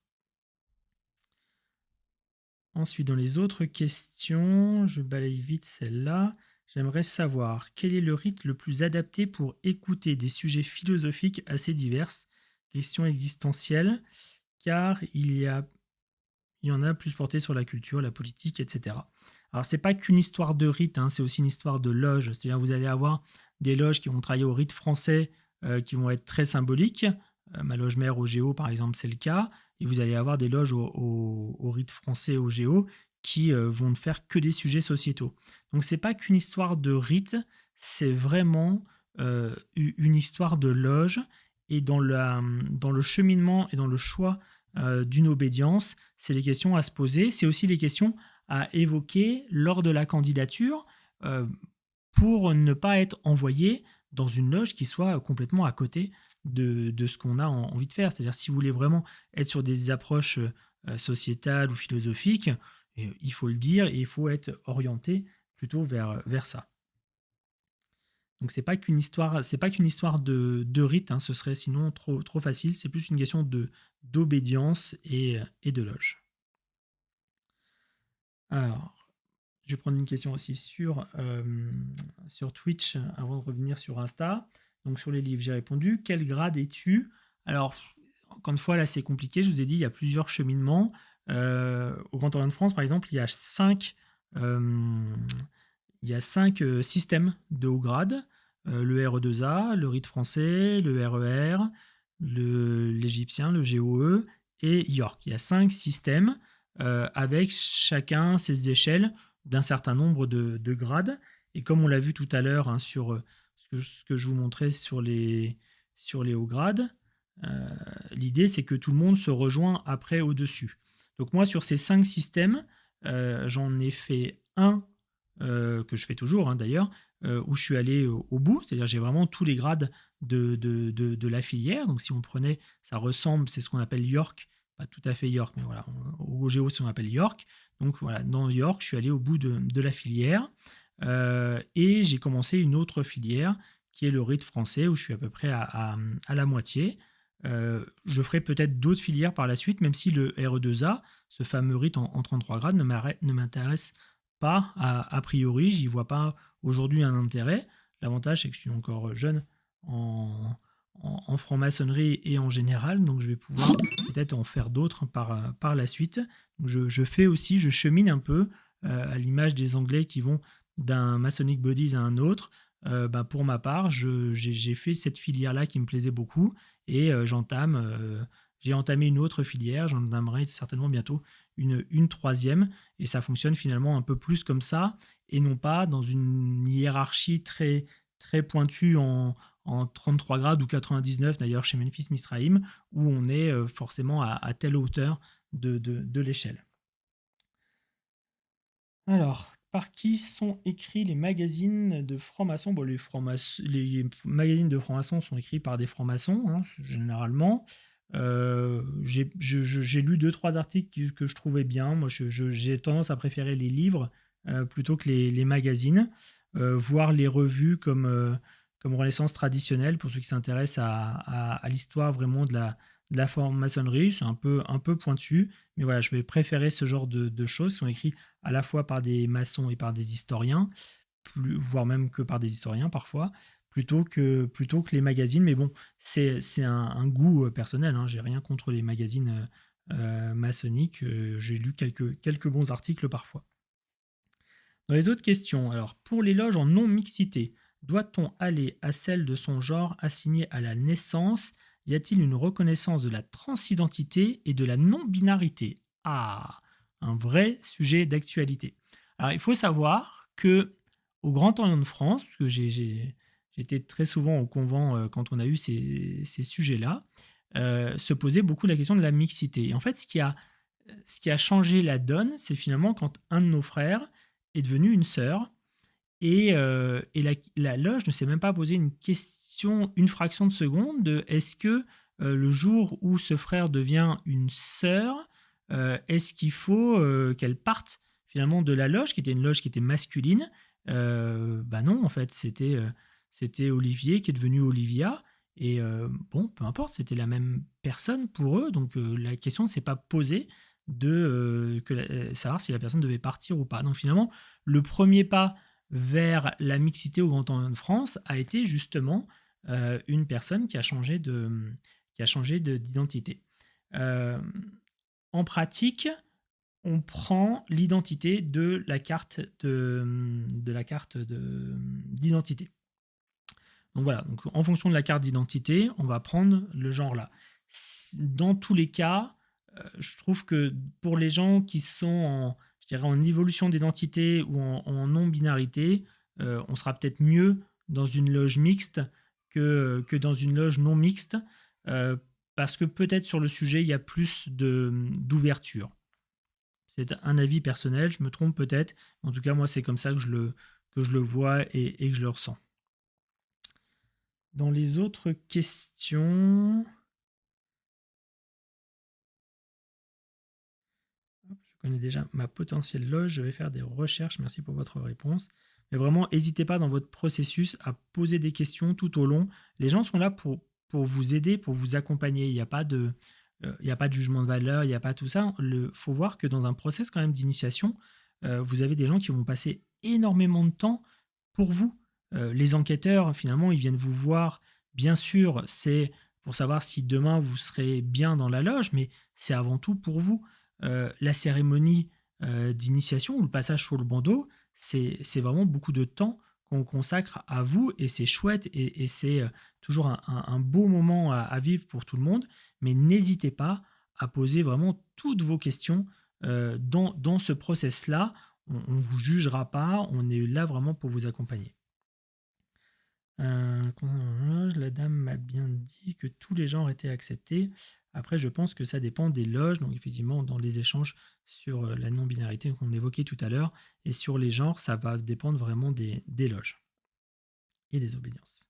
[SPEAKER 1] Ensuite, dans les autres questions, je balaye vite celle-là. J'aimerais savoir quel est le rite le plus adapté pour écouter des sujets philosophiques assez divers, questions existentielles, car il y en a plus porté sur la culture, la politique, etc. Alors, c'est pas qu'une histoire de rite, hein, c'est aussi une histoire de loge. C'est-à-dire, vous allez avoir des loges qui vont travailler au rite français, qui vont être très symboliques. Ma loge mère au Géo, par exemple, c'est le cas. Et vous allez avoir des loges au rite français au Géo qui vont ne faire que des sujets sociétaux. Donc, c'est pas qu'une histoire de rite, c'est vraiment une histoire de loge. Et dans le cheminement et dans le choix d'une obédience, c'est les questions à se poser, c'est aussi les questions à évoquer lors de la candidature euh, pour ne pas être envoyé dans une loge qui soit complètement à côté de ce qu'on a envie de faire. C'est-à-dire si vous voulez vraiment être sur des approches sociétales ou philosophiques, il faut le dire et il faut être orienté plutôt vers ça. Donc c'est pas qu'une histoire de rite, hein, ce serait sinon trop facile. C'est plus une question d'obédience et de loge. Alors, je vais prendre une question aussi sur Twitch avant de revenir sur Insta. Donc sur les livres, j'ai répondu. Quel grade es-tu? Alors, encore une fois, là c'est compliqué. Je vous ai dit, il y a plusieurs cheminements. Au Grand Orient de France, par exemple, il y a cinq systèmes de haut grade. Le RE2A, le rite français, le RER, l'égyptien, le GOE et York. Il y a 5 systèmes avec chacun ses échelles d'un certain nombre de grades. Et comme on l'a vu tout à l'heure hein, sur ce que je vous montrais sur les hauts grades, l'idée c'est que tout le monde se rejoint après au-dessus. Donc moi sur ces 5 systèmes, j'en ai fait un que je fais toujours hein, d'ailleurs, où je suis allé au bout, c'est-à-dire j'ai vraiment tous les grades de la filière. Donc si on prenait, ça ressemble, c'est ce qu'on appelle York, pas tout à fait York, mais voilà, au Géo, c'est ce qu'on appelle York. Donc voilà, dans York, je suis allé au bout de la filière et j'ai commencé une autre filière qui est le rite français, où je suis à peu près à la moitié. Je ferai peut-être d'autres filières par la suite, même si le RE2A, ce fameux rite en 33 grades, ne m'intéresse pas a priori, j'y vois pas aujourd'hui un intérêt. L'avantage, c'est que je suis encore jeune en franc-maçonnerie et en général, donc je vais pouvoir peut-être en faire d'autres par la suite. Donc je fais aussi, je chemine un peu à l'image des Anglais qui vont d'un Masonic Bodies à un autre. Pour ma part, j'ai fait cette filière-là qui me plaisait beaucoup et j'ai entamé une autre filière, j'en entamerai certainement bientôt une troisième et ça fonctionne finalement un peu plus comme ça et non pas dans une hiérarchie très pointue en 33 grades ou 99 d'ailleurs chez Memphis Misraïm où on est forcément à telle hauteur de l'échelle. Alors, par qui sont écrits les magazines de francs-maçons? Bon, les magazines de francs-maçons sont écrits par des francs-maçons, hein, généralement. J'ai lu 2-3 articles que je trouvais bien. Moi, j'ai tendance à préférer les livres plutôt que les magazines, voire les revues comme Renaissance traditionnelle, pour ceux qui s'intéressent à l'histoire vraiment de la franc-maçonnerie. C'est un peu pointu, mais voilà, je vais préférer ce genre de choses qui sont écrites à la fois par des maçons et par des historiens, voire même que par des historiens parfois, plutôt que les magazines. Mais bon, c'est un goût personnel, hein. J'ai rien contre les magazines maçonniques. J'ai lu quelques bons articles parfois. Dans les autres questions, alors pour les loges en non-mixité, doit-on aller à celle de son genre assigné à la naissance? Y a-t-il une reconnaissance de la transidentité et de la non-binarité? Ah, un vrai sujet d'actualité. Alors il faut savoir que au Grand Orient de France, puisque j'étais très souvent au convent quand on a eu ces sujets-là, se posait beaucoup la question de la mixité. Et en fait, ce qui a changé la donne, c'est finalement quand un de nos frères est devenu une sœur, et la loge ne s'est même pas posé une question, une fraction de seconde, de est-ce que le jour où ce frère devient une sœur, est-ce qu'il faut qu'elle parte finalement de la loge, qui était une loge qui était masculine. Bah non, en fait, c'était Olivier qui est devenu Olivia. Et bon, peu importe, c'était la même personne pour eux, donc la question ne s'est pas posée de savoir si la personne devait partir ou pas. Donc finalement, le premier pas vers la mixité au Grand Orient de France a été justement une personne qui a changé d'identité. Euh, En pratique, on prend l'identité de la carte d'identité. Donc voilà, donc en fonction de la carte d'identité, on va prendre le genre là. Dans tous les cas, je trouve que pour les gens qui sont je dirais en évolution d'identité ou en non-binarité, on sera peut-être mieux dans une loge mixte que dans une loge non mixte, euh, parce que peut-être sur le sujet, il y a plus d'ouverture. C'est un avis personnel, je me trompe peut-être. En tout cas, moi, c'est comme ça que je le vois et que je le ressens. Dans les autres questions, je connais déjà ma potentielle loge, je vais faire des recherches, merci pour votre réponse. Mais vraiment, n'hésitez pas dans votre processus à poser des questions tout au long. Les gens sont là pour vous aider, pour vous accompagner. Il n'y a pas de jugement de valeur, il n'y a pas tout ça. Il faut voir que dans un process quand même d'initiation, vous avez des gens qui vont passer énormément de temps pour vous. Les enquêteurs, finalement, ils viennent vous voir. Bien sûr, c'est pour savoir si demain vous serez bien dans la loge, mais c'est avant tout pour vous. La cérémonie d'initiation ou le passage sur le bandeau, c'est vraiment beaucoup de temps qu'on consacre à vous et c'est chouette et c'est toujours un beau moment à vivre pour tout le monde. Mais n'hésitez pas à poser vraiment toutes vos questions dans ce process-là. On ne vous jugera pas, on est là vraiment pour vous accompagner. La dame m'a bien dit que tous les genres étaient acceptés. Après, je pense que ça dépend des loges. Donc, effectivement, dans les échanges sur la non-binarité qu'on évoquait tout à l'heure, et sur les genres, ça va dépendre vraiment des loges et des obédiences.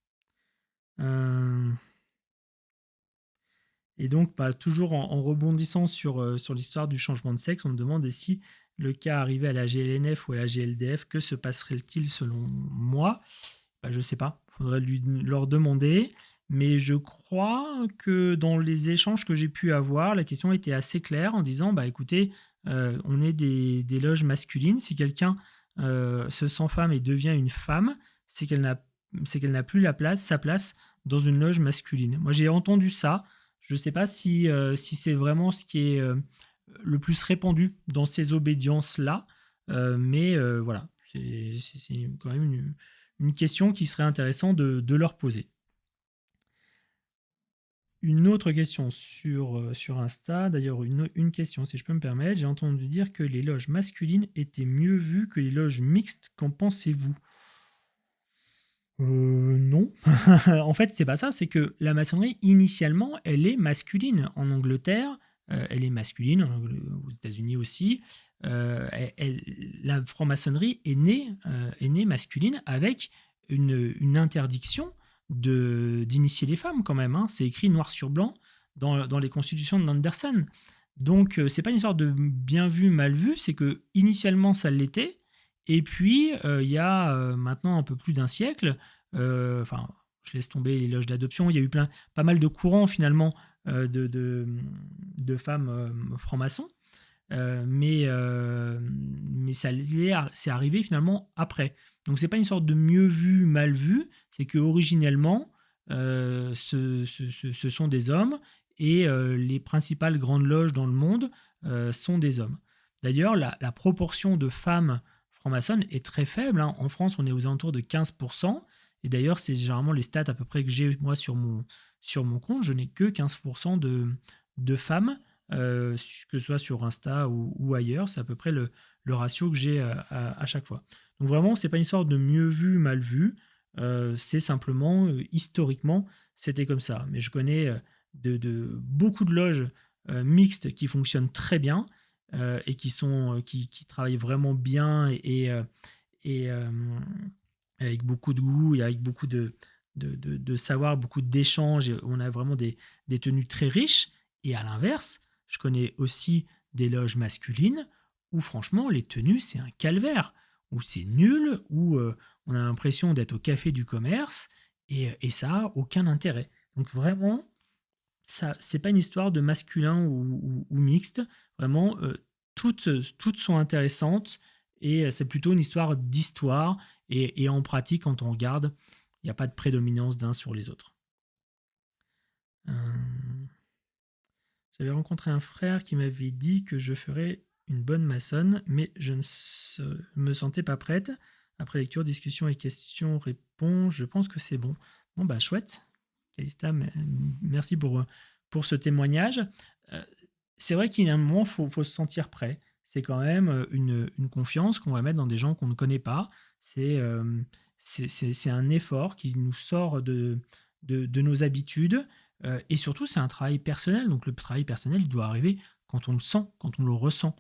[SPEAKER 1] Et donc, toujours en rebondissant sur l'histoire du changement de sexe, on me demande si le cas arrivait à la GLNF ou à la GLDF, que se passerait-il selon moi? Je ne sais pas, il faudrait leur demander. Mais je crois que dans les échanges que j'ai pu avoir, la question était assez claire en disant, écoutez, on est des loges masculines. Si quelqu'un se sent femme et devient une femme, c'est qu'elle n'a plus sa place dans une loge masculine. Moi, j'ai entendu ça. Je ne sais pas si c'est vraiment ce qui est le plus répandu dans ces obédiences-là. Mais voilà, c'est quand même une question qui serait intéressant de leur poser. Une autre question sur Insta, d'ailleurs une question si je peux me permettre, j'ai entendu dire que les loges masculines étaient mieux vues que les loges mixtes, qu'en pensez-vous? Non. En fait, c'est pas ça, c'est que la maçonnerie, initialement, elle est masculine. En Angleterre, elle est masculine, aux États-Unis aussi. La franc-maçonnerie est née masculine avec une interdiction d'initier les femmes, quand même. Hein. C'est écrit noir sur blanc dans les constitutions de Anderson. Donc, c'est pas une histoire de bien vu, mal vu, c'est que initialement, ça l'était. Et puis, il y a maintenant un peu plus d'un siècle, je laisse tomber les loges d'adoption, il y a eu pas mal de courants finalement de femmes francs-maçons, mais c'est arrivé finalement après. Donc c'est pas une sorte de mieux vu, mal vu, c'est que originellement, ce sont des hommes et les principales grandes loges dans le monde sont des hommes. D'ailleurs, la proportion de femmes franc-maçonnes est très faible. Hein. En France, on est aux alentours de 15%. Et d'ailleurs, c'est généralement les stats à peu près que j'ai moi sur mon compte. Je n'ai que 15% de femmes, que ce soit sur Insta ou ailleurs. C'est à peu près le ratio que j'ai à chaque fois. Donc vraiment, c'est pas une histoire de mieux vu, mal vu. C'est simplement, historiquement, c'était comme ça. Mais je connais beaucoup de loges mixtes qui fonctionnent très bien et qui travaillent vraiment bien et avec beaucoup de goût et avec beaucoup de savoir, beaucoup d'échanges. Et on a vraiment des tenues très riches. Et à l'inverse, je connais aussi des loges masculines où franchement les tenues c'est un calvaire, où c'est nul, où on a l'impression d'être au café du commerce et ça a aucun intérêt. Donc vraiment, ça c'est pas une histoire de masculin ou mixte. Vraiment, toutes sont intéressantes et c'est plutôt une histoire d'histoire et en pratique quand on regarde, il n'y a pas de prédominance d'un sur les autres. Euh, J'avais rencontré un frère qui m'avait dit que je ferais une bonne maçonne, mais je ne me sentais pas prête. Après lecture, discussion et questions-réponses, je pense que c'est bon. Bon, bah chouette. Calista, merci pour ce témoignage. Euh, c'est vrai qu'il y a un moment, faut se sentir prêt. C'est quand même une confiance qu'on va mettre dans des gens qu'on ne connaît pas. C'est un effort qui nous sort de nos habitudes. Et surtout, c'est un travail personnel. Donc le travail personnel, il doit arriver quand on le sent, quand on le ressent.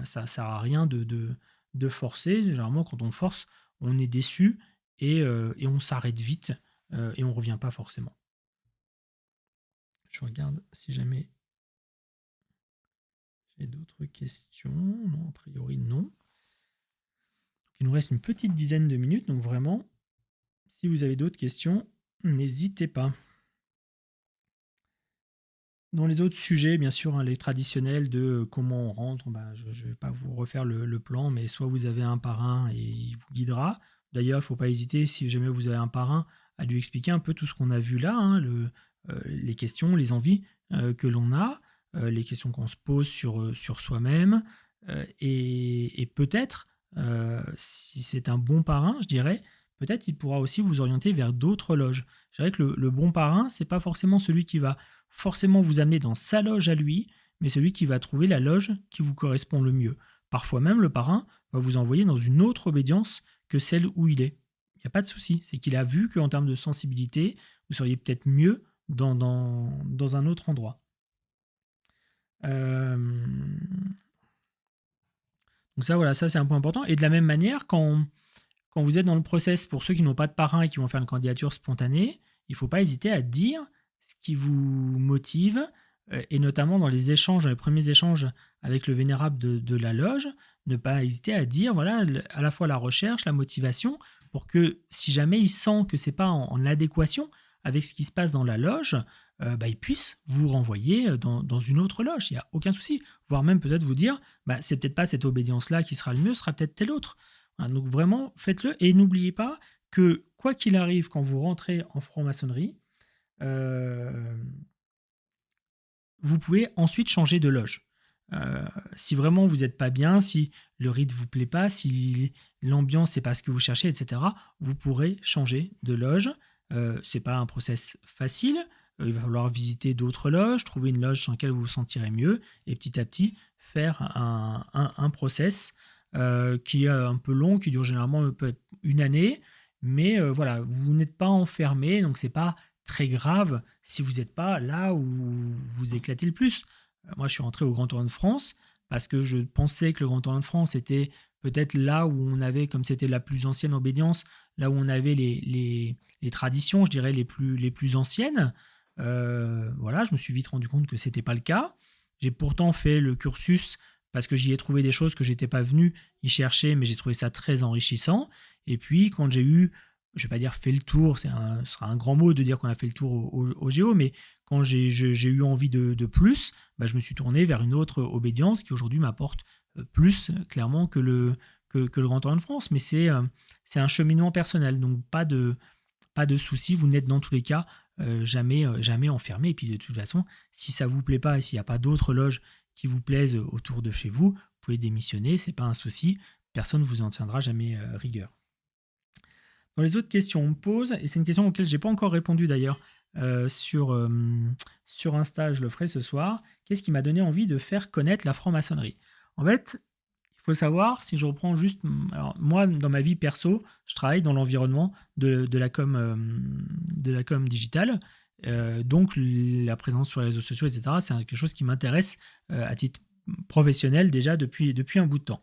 [SPEAKER 1] Ça ne sert à rien de forcer. Généralement, quand on force, on est déçu et on s'arrête vite et on ne revient pas forcément. Je regarde si jamais j'ai d'autres questions. Non, a priori, non. Il nous reste une petite dizaine de minutes. Donc vraiment, si vous avez d'autres questions, n'hésitez pas. Dans les autres sujets, bien sûr, les traditionnels de comment on rentre, je ne vais pas vous refaire le plan, mais soit vous avez un parrain et il vous guidera. D'ailleurs, il ne faut pas hésiter, si jamais vous avez un parrain, à lui expliquer un peu tout ce qu'on a vu là, les questions, les envies que l'on a, les questions qu'on se pose sur soi-même. Et peut-être, si c'est un bon parrain, je dirais, peut-être il pourra aussi vous orienter vers d'autres loges. Je dirais que le bon parrain, c'est pas forcément celui qui va forcément vous amener dans sa loge à lui, mais celui qui va trouver la loge qui vous correspond le mieux. Parfois même, le parrain va vous envoyer dans une autre obédience que celle où il est. Il n'y a pas de souci, c'est qu'il a vu qu'en termes de sensibilité, vous seriez peut-être mieux dans un autre endroit. Donc ça, voilà, ça c'est un point important. Et de la même manière, quand vous êtes dans le process, pour ceux qui n'ont pas de parrain et qui vont faire une candidature spontanée, il ne faut pas hésiter à dire ce qui vous motive, et notamment dans les échanges, dans les premiers échanges avec le vénérable de la loge, ne pas hésiter à dire, voilà, à la fois la recherche, la motivation, pour que si jamais il sent que c'est pas en adéquation avec ce qui se passe dans la loge, il puisse vous renvoyer dans une autre loge. Il n'y a aucun souci. Voire même peut-être vous dire, c'est peut-être pas cette obédience-là qui sera le mieux, ce sera peut-être telle autre. Voilà, donc vraiment, faites-le. Et n'oubliez pas que quoi qu'il arrive quand vous rentrez en franc-maçonnerie, vous pouvez ensuite changer de loge. Si vraiment vous n'êtes pas bien, si le rite ne vous plaît pas, si l'ambiance n'est pas ce que vous cherchez, etc., vous pourrez changer de loge. Ce n'est pas un process facile. Il va falloir visiter d'autres loges, trouver une loge sur laquelle vous vous sentirez mieux et petit à petit faire un process qui est un peu long, qui dure généralement peut-être une année. Mais voilà, vous n'êtes pas enfermé, donc c'est pas très grave si vous n'êtes pas là où vous éclatez le plus. Moi, je suis rentré au Grand Orient de France parce que je pensais que le Grand Orient de France était peut-être là où on avait, comme c'était la plus ancienne obédience, là où on avait les traditions, je dirais, les plus anciennes. Voilà, je me suis vite rendu compte que c'était pas le cas. J'ai pourtant fait le cursus parce que j'y ai trouvé des choses que j'étais pas venu y chercher, mais j'ai trouvé ça très enrichissant. Et puis, quand j'ai eu, je vais pas dire fait le tour, ce sera un grand mot de dire qu'on a fait le tour au Géo, mais quand j'ai eu envie de plus, je me suis tourné vers une autre obédience qui aujourd'hui m'apporte plus clairement que le Grand Orient de France. Mais c'est un cheminement personnel, donc pas de souci, vous n'êtes dans tous les cas jamais enfermé. Et puis de toute façon, si ça vous plaît pas et s'il n'y a pas d'autres loges qui vous plaisent autour de chez vous, vous pouvez démissionner, c'est pas un souci, personne ne vous en tiendra jamais rigueur. Dans les autres questions, on me pose, et c'est une question auquel j'ai pas encore répondu d'ailleurs sur Insta, je le ferai ce soir, qu'est-ce qui m'a donné envie de faire connaître la franc-maçonnerie? En fait, il faut savoir, si je reprends juste, alors moi dans ma vie perso, je travaille dans l'environnement de la com digitale, Donc la présence sur les réseaux sociaux, etc., c'est quelque chose qui m'intéresse à titre professionnel déjà depuis un bout de temps.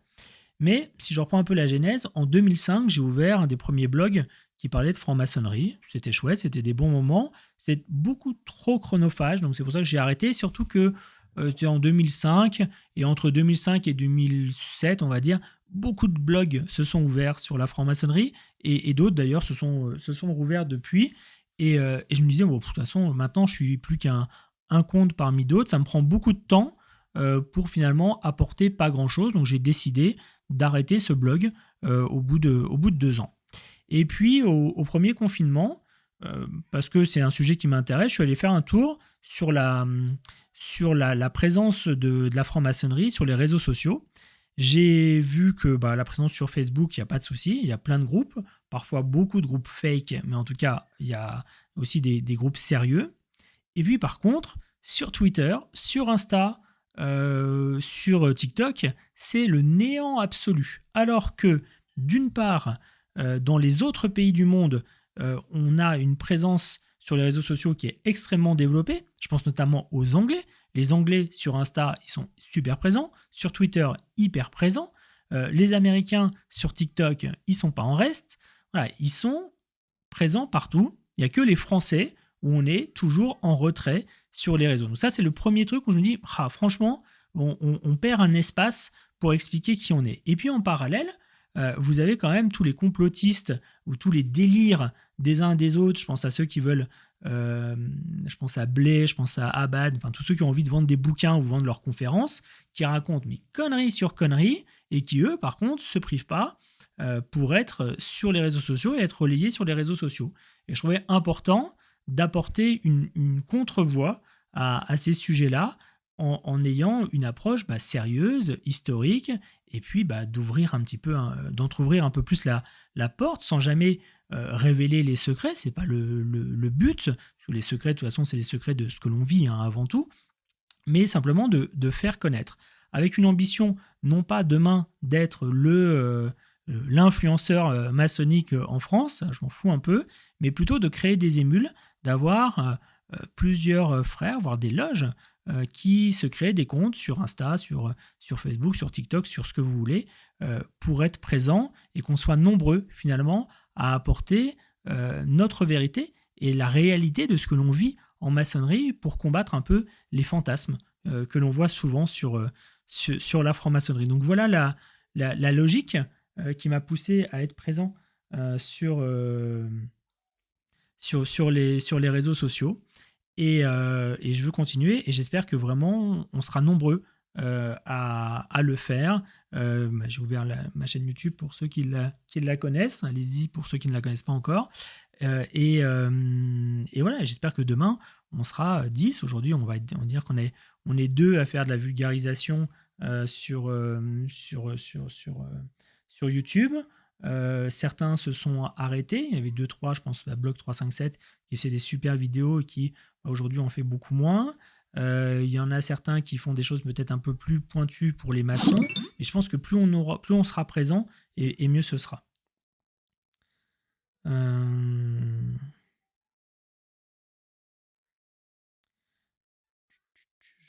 [SPEAKER 1] Mais si je reprends un peu la genèse, en 2005, j'ai ouvert un des premiers blogs qui parlait de franc-maçonnerie. C'était chouette, c'était des bons moments. C'est beaucoup trop chronophage, donc c'est pour ça que j'ai arrêté. Surtout que c'était en 2005, et entre 2005 et 2007, on va dire, beaucoup de blogs se sont ouverts sur la franc-maçonnerie, et d'autres d'ailleurs se sont rouverts depuis. Et je me disais, bon, de toute façon, maintenant, je suis plus qu'un compte parmi d'autres. Ça me prend beaucoup de temps pour finalement apporter pas grand-chose. Donc, j'ai décidé d'arrêter ce blog au bout de 2 ans. Et puis, au premier confinement, parce que c'est un sujet qui m'intéresse, je suis allé faire un tour sur la présence de la franc-maçonnerie sur les réseaux sociaux. J'ai vu que la présence sur Facebook, il n'y a pas de souci, il y a plein de groupes, parfois beaucoup de groupes fake, mais en tout cas, il y a aussi des groupes sérieux. Et puis par contre, sur Twitter, sur Insta, sur TikTok, c'est le néant absolu. Alors que, d'une part, dans les autres pays du monde, on a une présence sur les réseaux sociaux qui est extrêmement développée. Je pense notamment aux Anglais. Les Anglais sur Insta, ils sont super présents. Sur Twitter, hyper présents. Les Américains sur TikTok, ils sont pas en reste. Voilà, ils sont présents partout. Il n'y a que les Français où on est toujours en retrait sur les réseaux. Donc ça, c'est le premier truc où je me dis, franchement, on perd un espace pour expliquer qui on est. Et puis en parallèle, vous avez quand même tous les complotistes ou tous les délires des uns des autres. Je pense à ceux qui veulent, je pense à Blay, je pense à Abad, enfin tous ceux qui ont envie de vendre des bouquins ou vendre leurs conférences, qui racontent mais conneries sur conneries, et qui eux, par contre, se privent pas pour être sur les réseaux sociaux et être relayés sur les réseaux sociaux. Et je trouvais important d'apporter une contre-voix à ces sujets-là en ayant une approche sérieuse, historique, et puis d'ouvrir un petit peu, d'entrouvrir un peu plus la porte sans jamais révéler les secrets. C'est pas le but. Parce que les secrets, de toute façon, c'est les secrets de ce que l'on vit avant tout, mais simplement de faire connaître. Avec une ambition, non pas demain d'être l'influenceur maçonnique en France, je m'en fous un peu, mais plutôt de créer des émules, d'avoir plusieurs frères, voire des loges, qui se créent des comptes sur Insta, sur Facebook, sur TikTok, sur ce que vous voulez, pour être présents et qu'on soit nombreux finalement à apporter notre vérité et la réalité de ce que l'on vit en maçonnerie pour combattre un peu les fantasmes que l'on voit souvent sur la franc-maçonnerie. Donc voilà la logique qui m'a poussé à être présent sur les réseaux sociaux. Et je veux continuer et j'espère que vraiment on sera nombreux à le faire. J'ai ouvert ma chaîne YouTube pour ceux qui la connaissent. Allez-y pour ceux qui ne la connaissent pas encore. Et voilà, j'espère que demain on sera 10. Aujourd'hui, on va dire qu'on est 2 à faire de la vulgarisation sur YouTube. Certains se sont arrêtés. Il y avait 2-3, je pense, à Blog 357 qui faisait des super vidéos et qui aujourd'hui en fait beaucoup moins. Il y en a certains qui font des choses peut-être un peu plus pointues pour les maçons. Et je pense que plus on sera présent et mieux ce sera. Je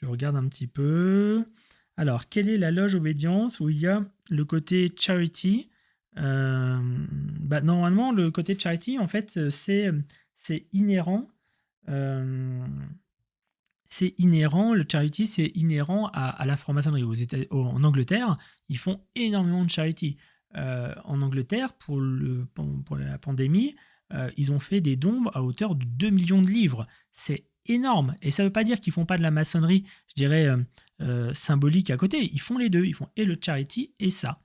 [SPEAKER 1] regarde un petit peu. Alors, quelle est la loge obédience où il y a le côté charity? Normalement, le côté charity, en fait, c'est inhérent. C'est inhérent, le charity, c'est inhérent à la franc-maçonnerie. En Angleterre, ils font énormément de charity. En Angleterre, pour la pandémie, ils ont fait des dons à hauteur de 2 millions de livres. C'est énorme. Et ça ne veut pas dire qu'ils ne font pas de la maçonnerie, je dirais, symbolique à côté. Ils font les deux. Ils font et le charity et ça.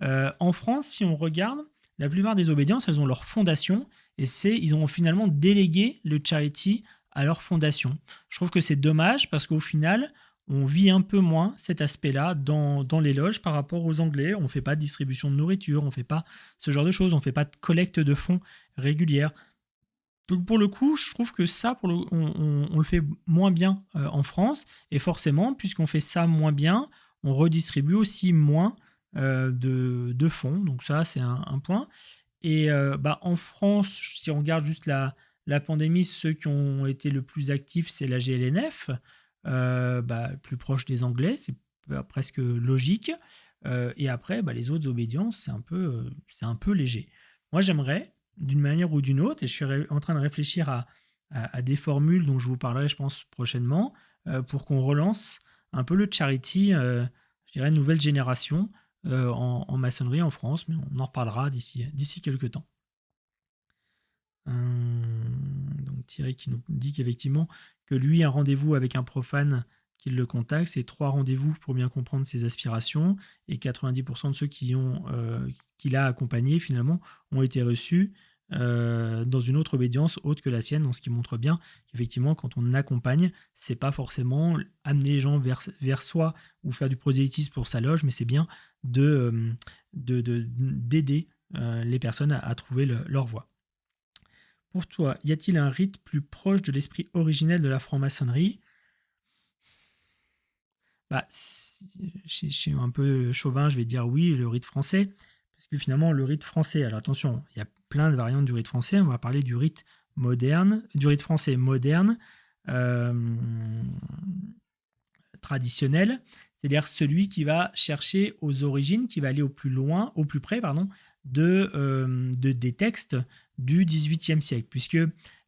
[SPEAKER 1] En France, si on regarde, la plupart des obédiences, elles ont leur fondation et ils ont finalement délégué le charity à leur fondation. Je trouve que c'est dommage parce qu'au final, on vit un peu moins cet aspect-là dans les loges par rapport aux Anglais. On ne fait pas de distribution de nourriture, on ne fait pas ce genre de choses, on ne fait pas de collecte de fonds régulière. Donc pour le coup, je trouve que ça, on le fait moins bien en France. Et forcément, puisqu'on fait ça moins bien, on redistribue aussi moins de fonds. Donc ça, c'est un point. Et en France, si on regarde juste la pandémie, ceux qui ont été le plus actifs, c'est la GLNF, plus proche des Anglais, c'est presque logique. Et après, les autres obédiences, c'est un peu léger. Moi, j'aimerais, d'une manière ou d'une autre, et je suis en train de réfléchir à des formules dont je vous parlerai, je pense, prochainement, pour qu'on relance un peu le charity, je dirais, nouvelle génération en maçonnerie en France, mais on en reparlera d'ici quelques temps. Donc Thierry qui nous dit qu'effectivement, que lui, un rendez-vous avec un profane qui le contacte, c'est 3 rendez-vous pour bien comprendre ses aspirations, et 90% de ceux qu'il a accompagnés, finalement, ont été reçus dans une autre obédience autre que la sienne, donc ce qui montre bien qu'effectivement, quand on accompagne, c'est pas forcément amener les gens vers soi ou faire du prosélytisme pour sa loge, mais c'est bien d'aider les personnes à trouver leur voie. Pour toi, y a-t-il un rite plus proche de l'esprit originel de la franc-maçonnerie ? Je suis un peu chauvin, je vais dire oui, le rite français, parce que finalement, le rite français, alors attention, il y a plein de variantes du rite français, on va parler du rite français moderne, traditionnel, c'est-à-dire celui qui va chercher aux origines, qui va aller au plus près, des textes du XVIIIe siècle, puisque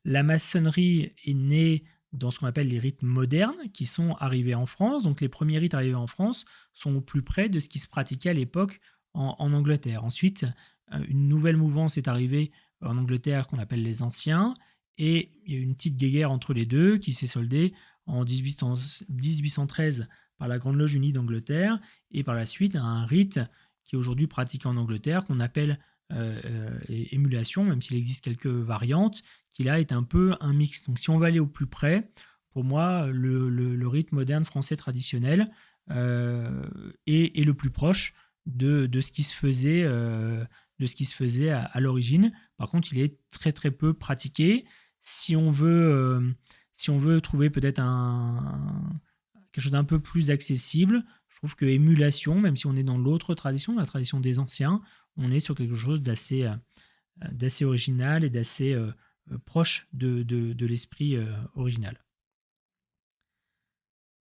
[SPEAKER 1] la maçonnerie est née dans ce qu'on appelle les rites modernes qui sont arrivés en France. Donc les premiers rites arrivés en France sont au plus près de ce qui se pratiquait à l'époque en Angleterre. Ensuite, une nouvelle mouvance est arrivée en Angleterre qu'on appelle les anciens, et il y a eu une petite guéguerre entre les deux qui s'est soldée en 1813 par la Grande Loge Unie d'Angleterre, et par la suite un rite qui est aujourd'hui pratiqué en Angleterre qu'on appelle émulation, même s'il existe quelques variantes, qui là est un peu un mix. Donc si on va aller au plus près, pour moi, le rite moderne français traditionnel est le plus proche de ce qui se faisait à l'origine. Par contre, il est très très peu pratiqué. Si on veut trouver peut-être quelque chose d'un peu plus accessible, je trouve que émulation, même si on est dans l'autre tradition, la tradition des anciens, on est sur quelque chose d'assez original et d'assez proche de l'esprit original.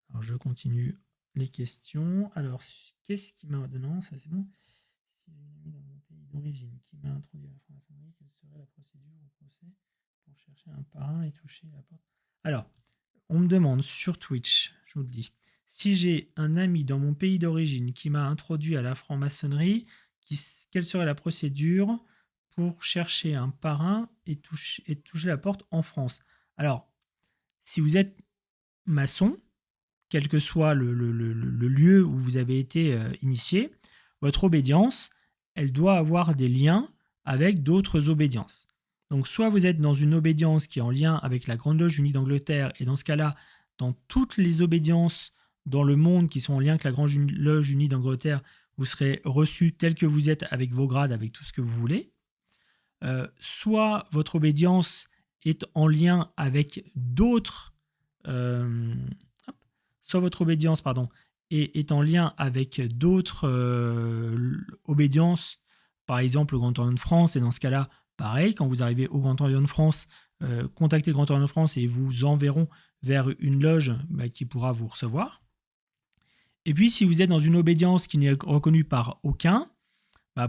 [SPEAKER 1] Alors je continue les questions. Alors, qu'est-ce qui m'a... Non, ça c'est bon. Si j'ai une amie dans mon pays d'origine qui m'a introduit à la franc-maçonnerie, quelle serait la procédure au procès pour chercher un parrain et toucher la porte? Alors, on me demande sur Twitch, je vous le dis, si j'ai un ami dans mon pays d'origine qui m'a introduit à la franc-maçonnerie, quelle serait la procédure pour chercher un parrain et toucher la porte en France? Alors, si vous êtes maçon, quel que soit le lieu où vous avez été initié, votre obédience, elle doit avoir des liens avec d'autres obédiences. Donc soit vous êtes dans une obédience qui est en lien avec la Grande Loge Unie d'Angleterre, et dans ce cas-là, dans toutes les obédiences dans le monde qui sont en lien avec la Grande Loge Unie d'Angleterre, vous serez reçu tel que vous êtes, avec vos grades, avec tout ce que vous voulez. Soit votre obédience est en lien avec d'autres... soit votre obédience est en lien avec d'autres obédiences, par exemple le Grand Orient de France, et dans ce cas-là, pareil, quand vous arrivez au Grand Orient de France, contactez le Grand Orient de France et ils vous enverront vers une loge qui pourra vous recevoir. Et puis, si vous êtes dans une obédience qui n'est reconnue par aucun,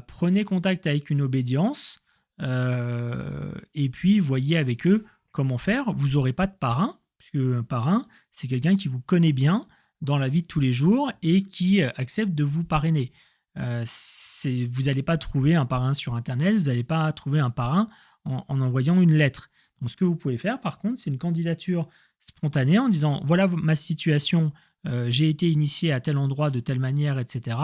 [SPEAKER 1] prenez contact avec une obédience et puis voyez avec eux comment faire. Vous n'aurez pas de parrain, puisque un parrain, c'est quelqu'un qui vous connaît bien dans la vie de tous les jours et qui accepte de vous parrainer. Vous n'allez pas trouver un parrain sur Internet, vous n'allez pas trouver un parrain en envoyant une lettre. Donc ce que vous pouvez faire, par contre, c'est une candidature spontanée en disant « Voilà ma situation, j'ai été initié à tel endroit de telle manière, etc.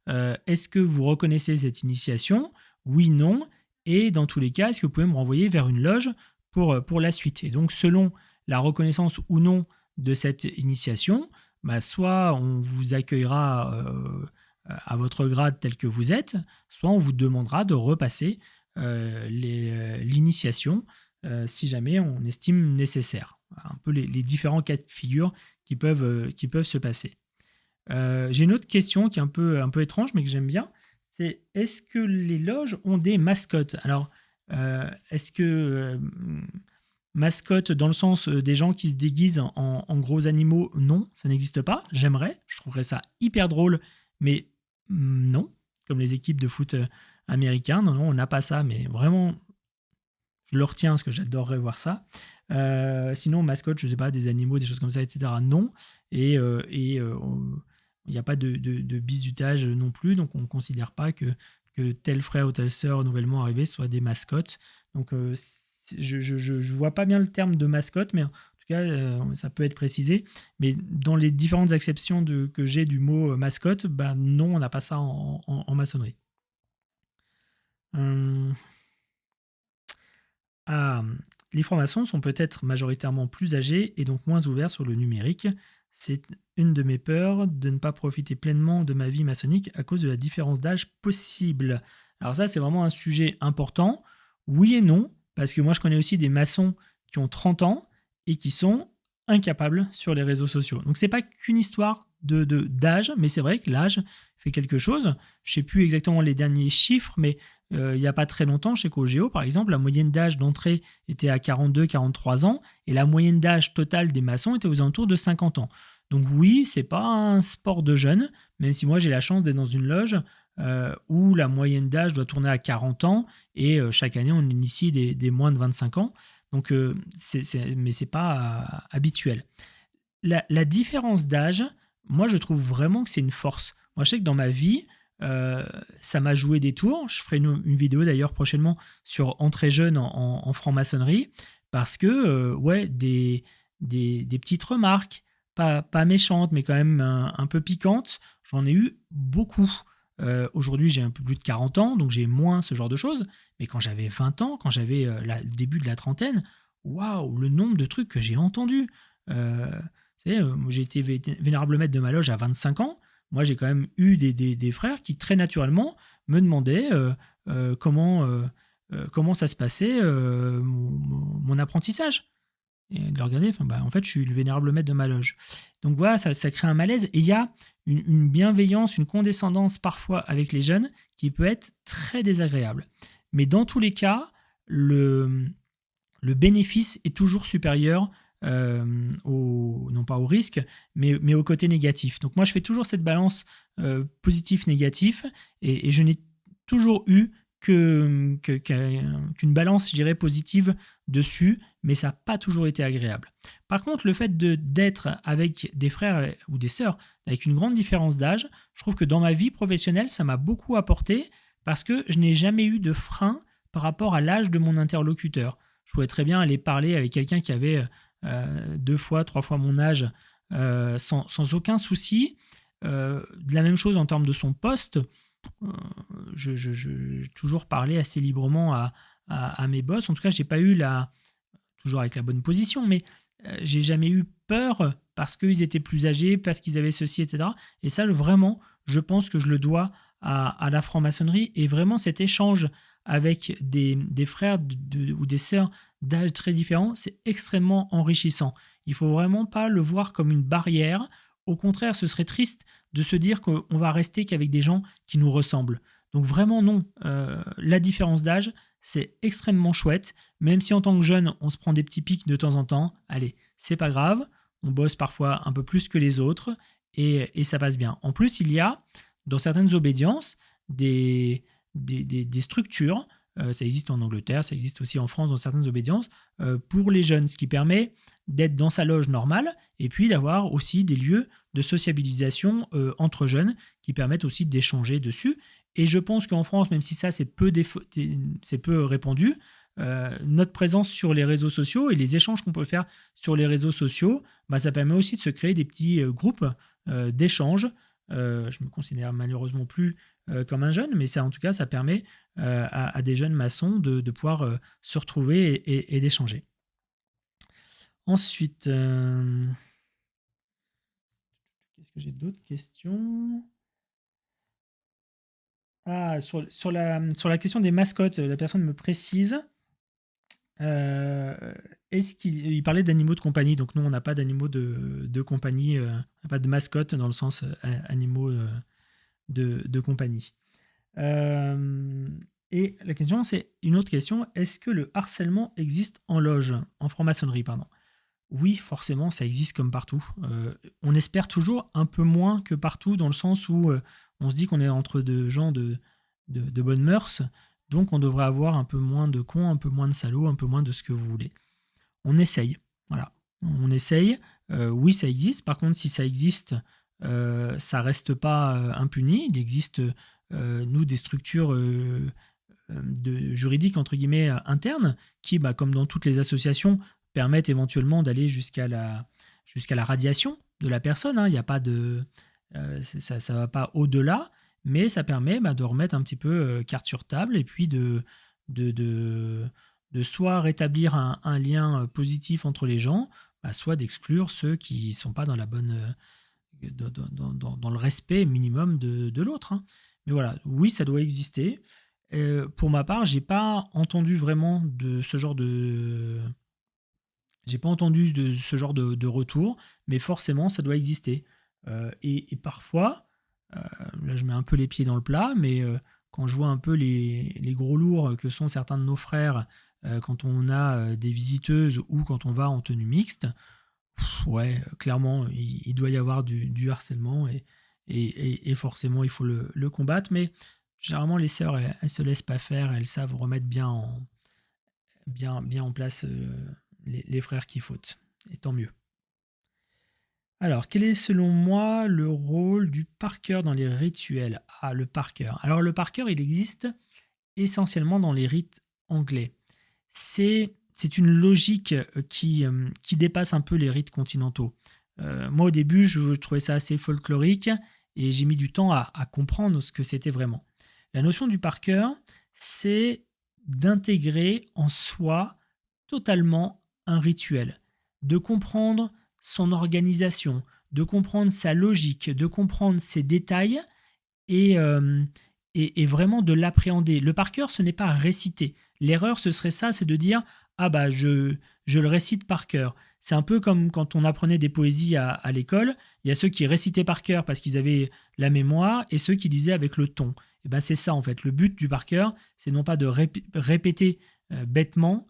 [SPEAKER 1] Est-ce que vous reconnaissez cette initiation? Oui, non. Et dans tous les cas, est-ce que vous pouvez me renvoyer vers une loge pour la suite ?» Et donc, selon la reconnaissance ou non de cette initiation, soit on vous accueillera à votre grade tel que vous êtes, soit on vous demandera de repasser l'initiation si jamais on estime nécessaire. Un peu les différents cas de figure qui peuvent se passer. J'ai une autre question qui est un peu étrange, mais que j'aime bien. C'est, est-ce que les loges ont des mascottes? Alors, est-ce que Mascotte dans le sens des gens qui se déguisent en gros animaux, non, ça n'existe pas. J'aimerais, je trouverais ça hyper drôle, mais non. Comme les équipes de foot américains, non, on n'a pas ça, mais vraiment, je le retiens parce que j'adorerais voir ça. Sinon, mascotte, je sais pas, des animaux, des choses comme ça, etc. Non. Et il n'y a pas de bizutage non plus, donc on ne considère pas que tel frère ou telle sœur nouvellement arrivé soit des mascottes. Donc je vois pas bien le terme de mascotte, mais en tout cas, ça peut être précisé. Mais dans les différentes acceptions que j'ai du mot mascotte, bah non, on n'a pas ça en maçonnerie. Hum, Ah, les francs-maçons sont peut-être majoritairement plus âgés et donc moins ouverts sur le numérique. C'est une de mes peurs de ne pas profiter pleinement de ma vie maçonnique à cause de la différence d'âge possible. Alors ça, c'est vraiment un sujet important. Oui et non, parce que moi, je connais aussi des maçons qui ont 30 ans et qui sont incapables sur les réseaux sociaux. Donc c'est pas qu'une histoire d'âge, mais c'est vrai que l'âge fait quelque chose. Je sais plus exactement les derniers chiffres, mais il n'y a pas très longtemps, chez Cogeo, par exemple, la moyenne d'âge d'entrée était à 42-43 ans et la moyenne d'âge totale des maçons était aux alentours de 50 ans. Donc oui, c'est pas un sport de jeunes, même si moi j'ai la chance d'être dans une loge où la moyenne d'âge doit tourner à 40 ans et chaque année on initie des moins de 25 ans. Donc, mais c'est pas habituel. La différence d'âge, moi je trouve vraiment que c'est une force. Moi je sais que dans ma vie, ça m'a joué des tours. Je ferai une vidéo d'ailleurs prochainement sur entrée jeune en franc-maçonnerie parce que, ouais, des petites remarques, pas méchantes, mais quand même un peu piquantes, j'en ai eu beaucoup. Aujourd'hui, j'ai un peu plus de 40 ans, donc j'ai moins ce genre de choses. Mais quand j'avais 20 ans, quand j'avais le début de la trentaine, waouh, le nombre de trucs que j'ai entendus. Vous savez, moi, j'ai été vénérable maître de ma loge à 25 ans. Moi, j'ai quand même eu des frères qui, très naturellement, me demandaient comment ça se passait, mon apprentissage. Et de leur regarder, enfin, bah, en fait, je suis le vénérable maître de ma loge. Donc voilà, ça crée un malaise. Et il y a une bienveillance, une condescendance parfois avec les jeunes qui peut être très désagréable. Mais dans tous les cas, le bénéfice est toujours supérieur non pas au risque, mais au côté négatif. Donc moi, je fais toujours cette balance positif-négatif et je n'ai toujours eu qu'une balance, je dirais, positive dessus, mais ça n'a pas toujours été agréable. Par contre, le fait d'être avec des frères ou des sœurs avec une grande différence d'âge, je trouve que dans ma vie professionnelle, ça m'a beaucoup apporté parce que je n'ai jamais eu de frein par rapport à l'âge de mon interlocuteur. Je pouvais très bien aller parler avec quelqu'un qui avait 2 fois, 3 fois mon âge sans aucun souci. De la même chose en termes de son poste, je toujours parlé assez librement à mes boss. En tout cas, j'ai pas eu toujours avec la bonne position, mais j'ai jamais eu peur parce qu'ils étaient plus âgés, parce qu'ils avaient ceci, etc. Et ça, vraiment, je pense que je le dois à la franc-maçonnerie et vraiment cet échange avec des frères ou des sœurs d'âge très différents, c'est extrêmement enrichissant. Il faut vraiment pas le voir comme une barrière. Au contraire, ce serait triste de se dire qu'on va rester qu'avec des gens qui nous ressemblent. Donc vraiment non, la différence d'âge, c'est extrêmement chouette, même si en tant que jeune, on se prend des petits pics de temps en temps. Allez, c'est pas grave, on bosse parfois un peu plus que les autres et ça passe bien. En plus, il y a dans certaines obédiences des structures, ça existe en Angleterre, ça existe aussi en France dans certaines obédiences, pour les jeunes, ce qui permet d'être dans sa loge normale et puis d'avoir aussi des lieux de sociabilisation entre jeunes qui permettent aussi d'échanger dessus. Et je pense qu'en France, même si ça c'est peu répandu, notre présence sur les réseaux sociaux et les échanges qu'on peut faire sur les réseaux sociaux, bah, ça permet aussi de se créer des petits groupes d'échanges. Je me considère malheureusement plus comme un jeune, mais ça, en tout cas, ça permet à des jeunes maçons de pouvoir se retrouver et d'échanger. Ensuite, qu'est-ce que j'ai d'autres questions? Ah, sur la question des mascottes, la personne me précise. Est-ce qu'il parlait d'animaux de compagnie? Donc nous, on n'a pas d'animaux de compagnie, on n'a pas de mascotte dans le sens animaux de compagnie. Euh, Et la question, c'est une autre question. Est-ce que le harcèlement existe en loge, en franc-maçonnerie, pardon? Oui, forcément, ça existe comme partout. On espère toujours un peu moins que partout, dans le sens où on se dit qu'on est entre de gens de bonnes mœurs, donc on devrait avoir un peu moins de cons, un peu moins de salauds, un peu moins de ce que vous voulez. On essaye, voilà. On essaye. Oui, ça existe. Par contre, si ça existe, ça reste pas impuni. Il existe, nous, des structures juridiques, entre guillemets, internes, qui, bah, comme dans toutes les associations, permettent éventuellement d'aller jusqu'à la radiation de la personne, hein. Il n'y a pas de... ça ne va pas au-delà, mais ça permet, bah, de remettre un petit peu carte sur table et puis de, de, de soit rétablir un lien positif entre les gens, bah, soit d'exclure ceux qui ne sont pas dans la bonne, dans le respect minimum de l'autre, hein. Mais voilà, oui, ça doit exister. Pour ma part, j'ai pas entendu de ce genre de retour, mais forcément, ça doit exister. Et parfois, là, je mets un peu les pieds dans le plat, mais quand je vois un peu les gros lourds que sont certains de nos frères, quand on a des visiteuses ou quand on va en tenue mixte, ouais, clairement, il doit y avoir du harcèlement et forcément, il faut le combattre. Mais généralement, les sœurs, elles se laissent pas faire, elles savent remettre bien en place les frères qui fautent. Et tant mieux. Alors, quel est selon moi le rôle du parker dans les rituels? Ah, le parker. Alors, le parker, il existe essentiellement dans les rites anglais. C'est une logique qui dépasse un peu les rites continentaux. Moi, au début, je trouvais ça assez folklorique et j'ai mis du temps à comprendre ce que c'était vraiment. La notion du parker, c'est d'intégrer en soi totalement un rituel, de comprendre son organisation, de comprendre sa logique, de comprendre ses détails et, euh, et vraiment de l'appréhender. Le par cœur, ce n'est pas réciter. L'erreur, ce serait ça, c'est de dire ah bah je le récite par cœur. C'est un peu comme quand on apprenait des poésies à l'école. Il y a ceux qui récitaient par cœur parce qu'ils avaient la mémoire et ceux qui lisaient avec le ton. Et ben c'est ça en fait. Le but du par cœur, c'est non pas de répéter bêtement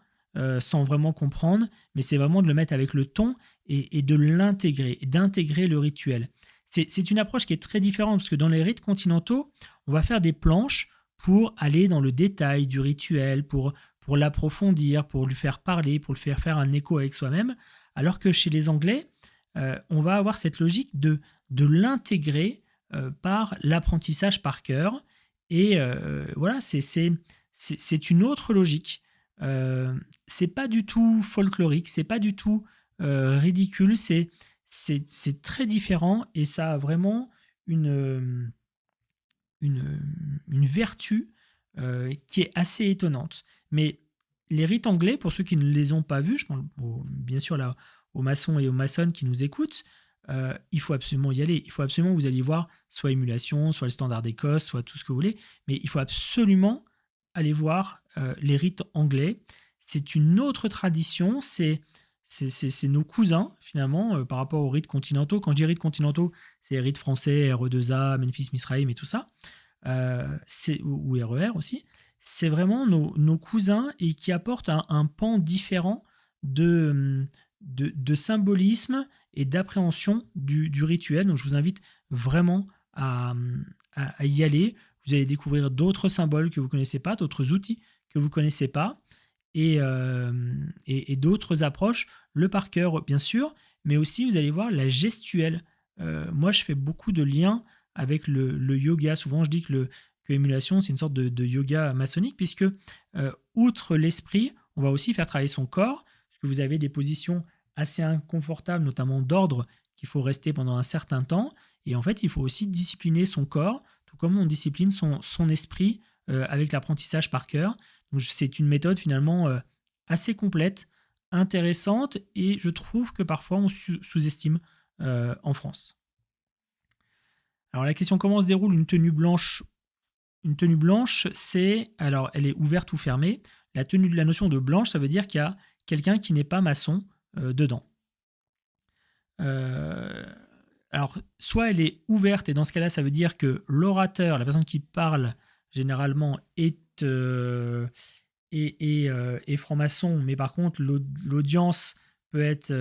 [SPEAKER 1] sans vraiment comprendre, mais c'est vraiment de le mettre avec le ton et de l'intégrer, et d'intégrer le rituel. C'est une approche qui est très différente parce que dans les rites continentaux, on va faire des planches pour aller dans le détail du rituel, pour l'approfondir, pour lui faire parler, pour le faire un écho avec soi-même, alors que chez les Anglais, on va avoir cette logique de l'intégrer par l'apprentissage par cœur. Et voilà, c'est une autre logique. C'est pas du tout folklorique, c'est pas du tout ridicule, c'est très différent et ça a vraiment une, une vertu qui est assez étonnante. Mais les rites anglais, pour ceux qui ne les ont pas vus, je pense bien sûr là, aux maçons et aux maçonnes qui nous écoutent, il faut absolument y aller. Il faut absolument que vous alliez voir soit Émulation, soit le Standard d'Écosse, soit tout ce que vous voulez. Mais il faut absolument aller voir les rites anglais. C'est une autre tradition, c'est nos cousins finalement par rapport aux rites continentaux. Quand je dis rites continentaux, c'est rites français, RE2A, Memphis, Misraïm et tout ça, ou RER aussi. C'est vraiment nos cousins et qui apportent un pan différent de symbolisme et d'appréhension du rituel. Donc je vous invite vraiment à y aller. Vous allez découvrir d'autres symboles que vous ne connaissez pas, d'autres outils que vous ne connaissez pas et d'autres approches. Le par cœur, bien sûr, mais aussi vous allez voir la gestuelle. Moi, je fais beaucoup de liens avec le yoga. Souvent, je dis que l'émulation, c'est une sorte de yoga maçonnique, puisque, outre l'esprit, on va aussi faire travailler son corps, parce que vous avez des positions assez inconfortables, notamment d'ordre, qu'il faut rester pendant un certain temps. Et en fait, il faut aussi discipliner son corps, tout comme on discipline son esprit avec l'apprentissage par cœur. Donc, c'est une méthode finalement assez complète, intéressante, et je trouve que parfois on sous-estime en France. Alors la question, comment se déroule une tenue blanche? Une tenue blanche, alors elle est ouverte ou fermée. La notion de blanche, ça veut dire qu'il y a quelqu'un qui n'est pas maçon dedans. Alors, soit elle est ouverte, et dans ce cas-là, ça veut dire que l'orateur, la personne qui parle généralement, est est franc-maçon, mais par contre l'audience peut être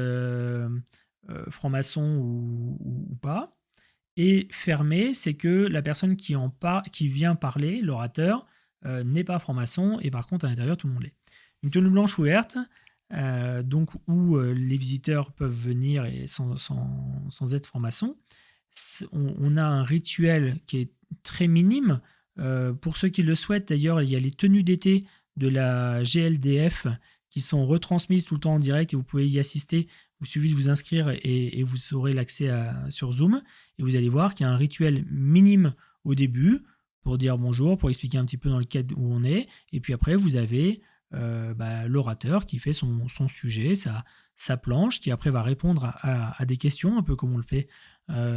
[SPEAKER 1] franc-maçon ou pas. Et fermé, c'est que la personne qui vient parler, l'orateur, n'est pas franc-maçon, et par contre à l'intérieur tout le monde l'est. Une tenue blanche ouverte, donc où les visiteurs peuvent venir et sans être franc-maçon. On a un rituel qui est très minime. Pour ceux qui le souhaitent, d'ailleurs, il y a les tenues d'été de la GLDF qui sont retransmises tout le temps en direct et vous pouvez y assister. Il suffit de vous inscrire et vous aurez l'accès sur Zoom. Et vous allez voir qu'il y a un rituel minime au début pour dire bonjour, pour expliquer un petit peu dans le cadre où on est. Et puis après, vous avez l'orateur qui fait son sujet, sa planche, qui après va répondre à des questions, un peu comme on le fait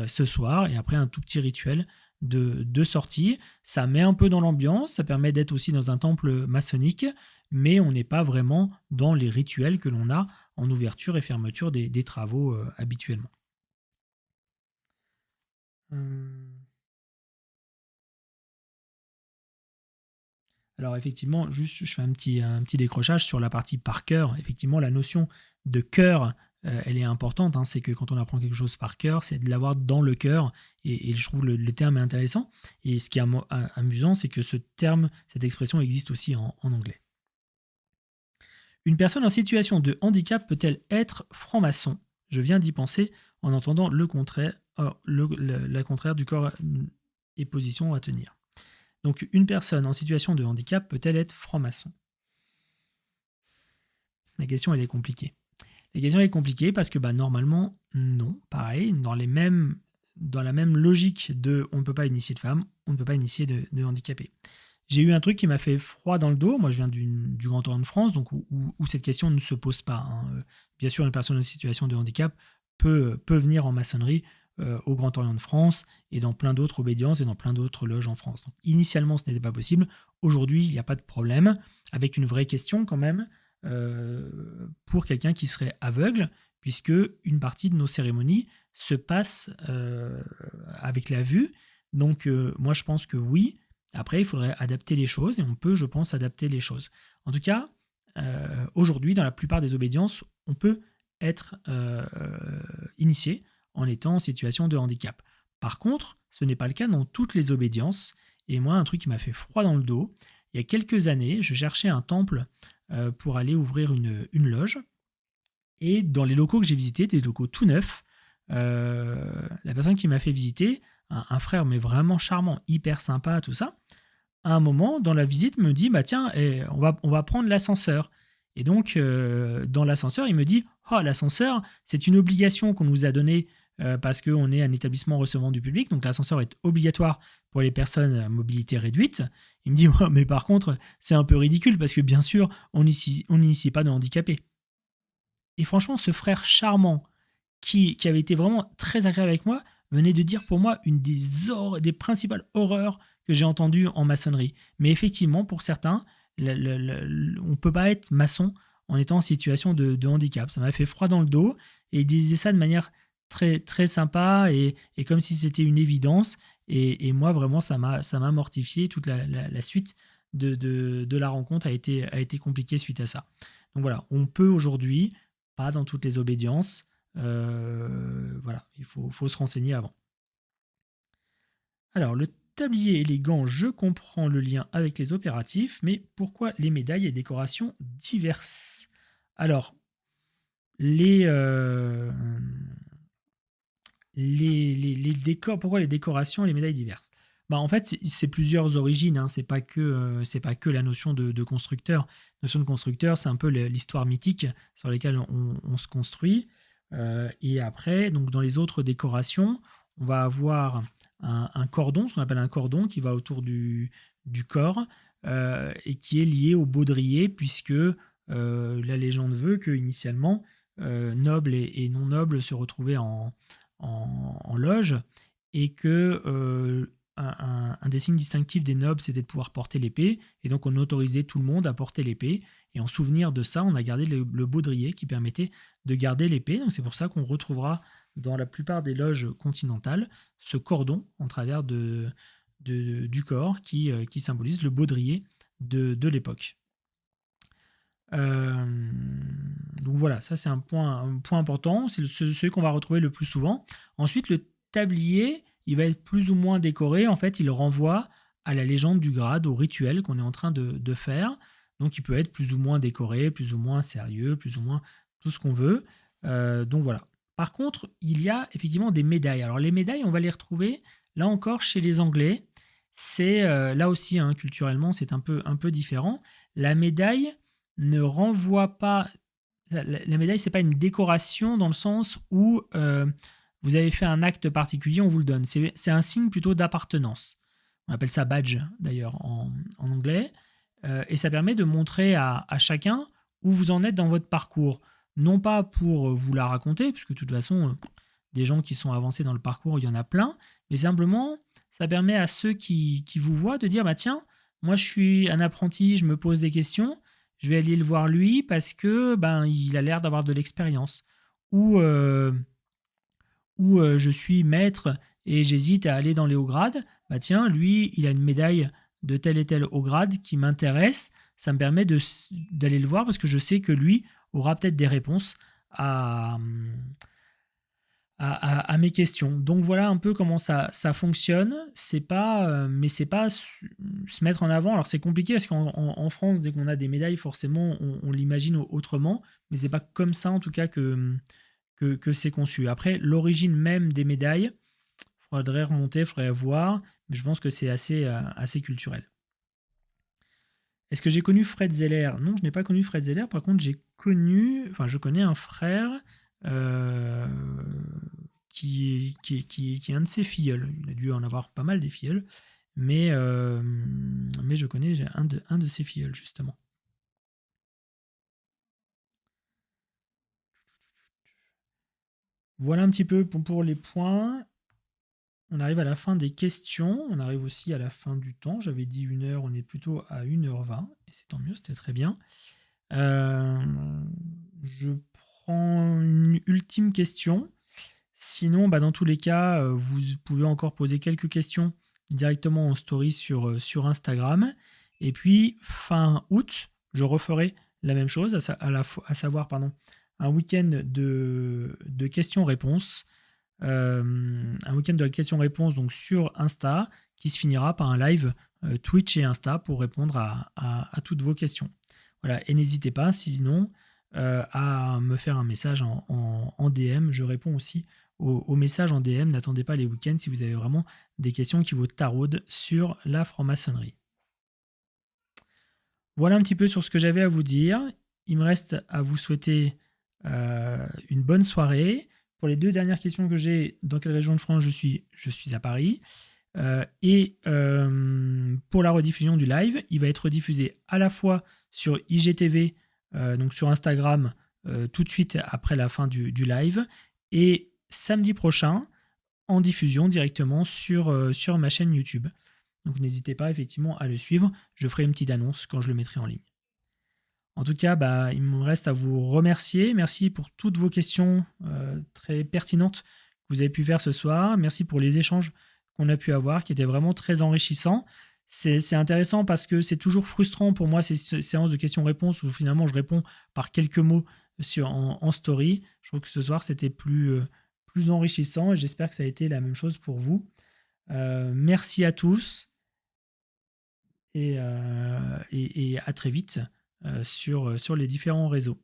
[SPEAKER 1] ce soir. Et après, un tout petit rituel de sortie. Ça met un peu dans l'ambiance, ça permet d'être aussi dans un temple maçonnique, mais on n'est pas vraiment dans les rituels que l'on a en ouverture et fermeture des travaux habituellement. Alors effectivement, juste je fais un petit décrochage sur la partie par cœur. Effectivement, la notion de cœur, elle est importante. C'est que quand on apprend quelque chose par cœur, c'est de l'avoir dans le cœur. Et je trouve le terme est intéressant. Et ce qui est amusant, c'est que ce terme, cette expression existe aussi en anglais. Une personne en situation de handicap peut-elle être franc-maçon? Je viens d'y penser en entendant le contraire, la contraire du corps et position à tenir. Donc, une personne en situation de handicap peut-elle être franc-maçon? La question, elle est compliquée. La question est compliquée parce que normalement, non. Pareil, dans la même logique de on ne peut pas initier de femmes, on ne peut pas initier de handicapés. J'ai eu un truc qui m'a fait froid dans le dos. Moi, je viens du Grand Orient de France, donc où cette question ne se pose pas. Bien sûr, une personne en situation de handicap peut venir en maçonnerie au Grand Orient de France et dans plein d'autres obédiences et dans plein d'autres loges en France. Donc, initialement, ce n'était pas possible. Aujourd'hui, il n'y a pas de problème, avec une vraie question quand même pour quelqu'un qui serait aveugle, puisque une partie de nos cérémonies se passe avec la vue. Donc, moi, je pense que oui. Après, il faudrait adapter les choses et on peut, je pense, adapter les choses. En tout cas, aujourd'hui, dans la plupart des obédiences, on peut être initié en étant en situation de handicap. Par contre, ce n'est pas le cas dans toutes les obédiences. Et moi, un truc qui m'a fait froid dans le dos, il y a quelques années, je cherchais un temple pour aller ouvrir une loge. Et dans les locaux que j'ai visités, des locaux tout neufs, la personne qui m'a fait visiter, un frère mais vraiment charmant, hyper sympa, tout ça, à un moment dans la visite me dit tiens, on va prendre l'ascenseur. Et donc dans l'ascenseur il me dit l'ascenseur c'est une obligation qu'on nous a donnée parce qu'on est un établissement recevant du public, donc l'ascenseur est obligatoire pour les personnes à mobilité réduite. Il me dit mais par contre c'est un peu ridicule parce que bien sûr on n'initie pas de handicapés. Et franchement ce frère charmant qui avait été vraiment très agréable avec moi venait de dire pour moi une des principales horreurs que j'ai entendues en maçonnerie. Mais effectivement, pour certains, on ne peut pas être maçon en étant en situation de handicap. Ça m'a fait froid dans le dos et il disait ça de manière très, très sympa et comme si c'était une évidence. Et moi, vraiment, ça m'a mortifié. Toute la suite de la rencontre a été compliquée suite à ça. Donc voilà, on peut aujourd'hui, pas dans toutes les obédiences, voilà, il faut se renseigner avant. Alors, le tablier et les gants, je comprends le lien avec les opératifs, mais pourquoi les médailles et décorations diverses? Alors, les décors, pourquoi les décorations et les médailles diverses? En fait, c'est plusieurs origines, c'est pas que la notion de constructeur. La notion de constructeur, c'est un peu l'histoire mythique sur laquelle on se construit. Et après, donc dans les autres décorations, on va avoir un cordon, ce qu'on appelle un cordon, qui va autour du corps et qui est lié au baudrier, puisque la légende veut que initialement nobles et non nobles se retrouvaient en loge et que un des signes distinctifs des nobles, c'était de pouvoir porter l'épée, et donc on autorisait tout le monde à porter l'épée, et en souvenir de ça, on a gardé le baudrier qui permettait de garder l'épée. Donc c'est pour ça qu'on retrouvera dans la plupart des loges continentales ce cordon en travers du corps qui symbolise le baudrier de l'époque. Donc voilà, ça c'est un point important, c'est celui qu'on va retrouver le plus souvent. Ensuite, le tablier, il va être plus ou moins décoré. En fait, il renvoie à la légende du grade, au rituel qu'on est en train de faire. Donc il peut être plus ou moins décoré, plus ou moins sérieux, plus ou moins tout ce qu'on veut. Donc voilà. Par contre, il y a effectivement des médailles. Alors les médailles, on va les retrouver là encore chez les Anglais. C'est là aussi, hein, culturellement, c'est un peu différent. La médaille ne renvoie pas. La médaille, c'est pas une décoration dans le sens où vous avez fait un acte particulier, on vous le donne. C'est un signe plutôt d'appartenance. On appelle ça badge d'ailleurs en anglais. Et ça permet de montrer à chacun où vous en êtes dans votre parcours. Non pas pour vous la raconter, puisque de toute façon, des gens qui sont avancés dans le parcours, il y en a plein, mais simplement, ça permet à ceux qui vous voient de dire, bah tiens, moi je suis un apprenti, je me pose des questions, je vais aller le voir lui parce que ben il a l'air d'avoir de l'expérience. Ou je suis maître et j'hésite à aller dans les hauts grades, bah tiens, lui, il a une médaille de tel et tel haut grade qui m'intéresse, ça me permet d'aller le voir parce que je sais que lui aura peut-être des réponses à mes questions. Donc voilà un peu comment ça fonctionne. C'est pas, mais c'est pas se mettre en avant. Alors c'est compliqué parce qu'en France, dès qu'on a des médailles, forcément, on l'imagine autrement. Mais c'est pas comme ça en tout cas que c'est conçu. Après, l'origine même des médailles, faudrait remonter, faudrait voir. Mais je pense que c'est assez culturel. Est-ce que j'ai connu Fred Zeller? Non, je n'ai pas connu Fred Zeller. Par contre, je connais un frère euh, qui est un de ses filleuls. Il a dû en avoir pas mal des filleuls, mais je connais un de ses filleuls, justement. Voilà un petit peu pour les points. On arrive à la fin des questions. On arrive aussi à la fin du temps. J'avais dit 1 heure, on est plutôt à 1h20. Et c'est tant mieux, c'était très bien. Je prends une ultime question. Sinon, bah, dans tous les cas, vous pouvez encore poser quelques questions directement en story sur Instagram. Et puis, fin août, je referai la même chose, à savoir un week-end de questions-réponses. Un week-end de questions-réponses donc sur Insta qui se finira par un live Twitch et Insta pour répondre à toutes vos questions. Voilà, et n'hésitez pas, sinon, à me faire un message en DM. Je réponds aussi aux messages en DM. N'attendez pas les week-ends si vous avez vraiment des questions qui vous taraudent sur la franc-maçonnerie. Voilà un petit peu sur ce que j'avais à vous dire. Il me reste à vous souhaiter une bonne soirée. Pour les 2 dernières questions que j'ai, dans quelle région de France je suis à Paris. Pour la rediffusion du live, il va être diffusé à la fois sur IGTV, donc sur Instagram, tout de suite après la fin du live, et samedi prochain, en diffusion directement sur ma chaîne YouTube. Donc n'hésitez pas effectivement à le suivre. Je ferai une petite annonce quand je le mettrai en ligne. En tout cas, bah, il me reste à vous remercier. Merci pour toutes vos questions très pertinentes que vous avez pu faire ce soir. Merci pour les échanges qu'on a pu avoir, qui étaient vraiment très enrichissants. C'est intéressant parce que c'est toujours frustrant pour moi ces séances de questions-réponses où finalement je réponds par quelques mots en story. Je trouve que ce soir c'était plus enrichissant et j'espère que ça a été la même chose pour vous. Merci à tous et à très vite sur les différents réseaux.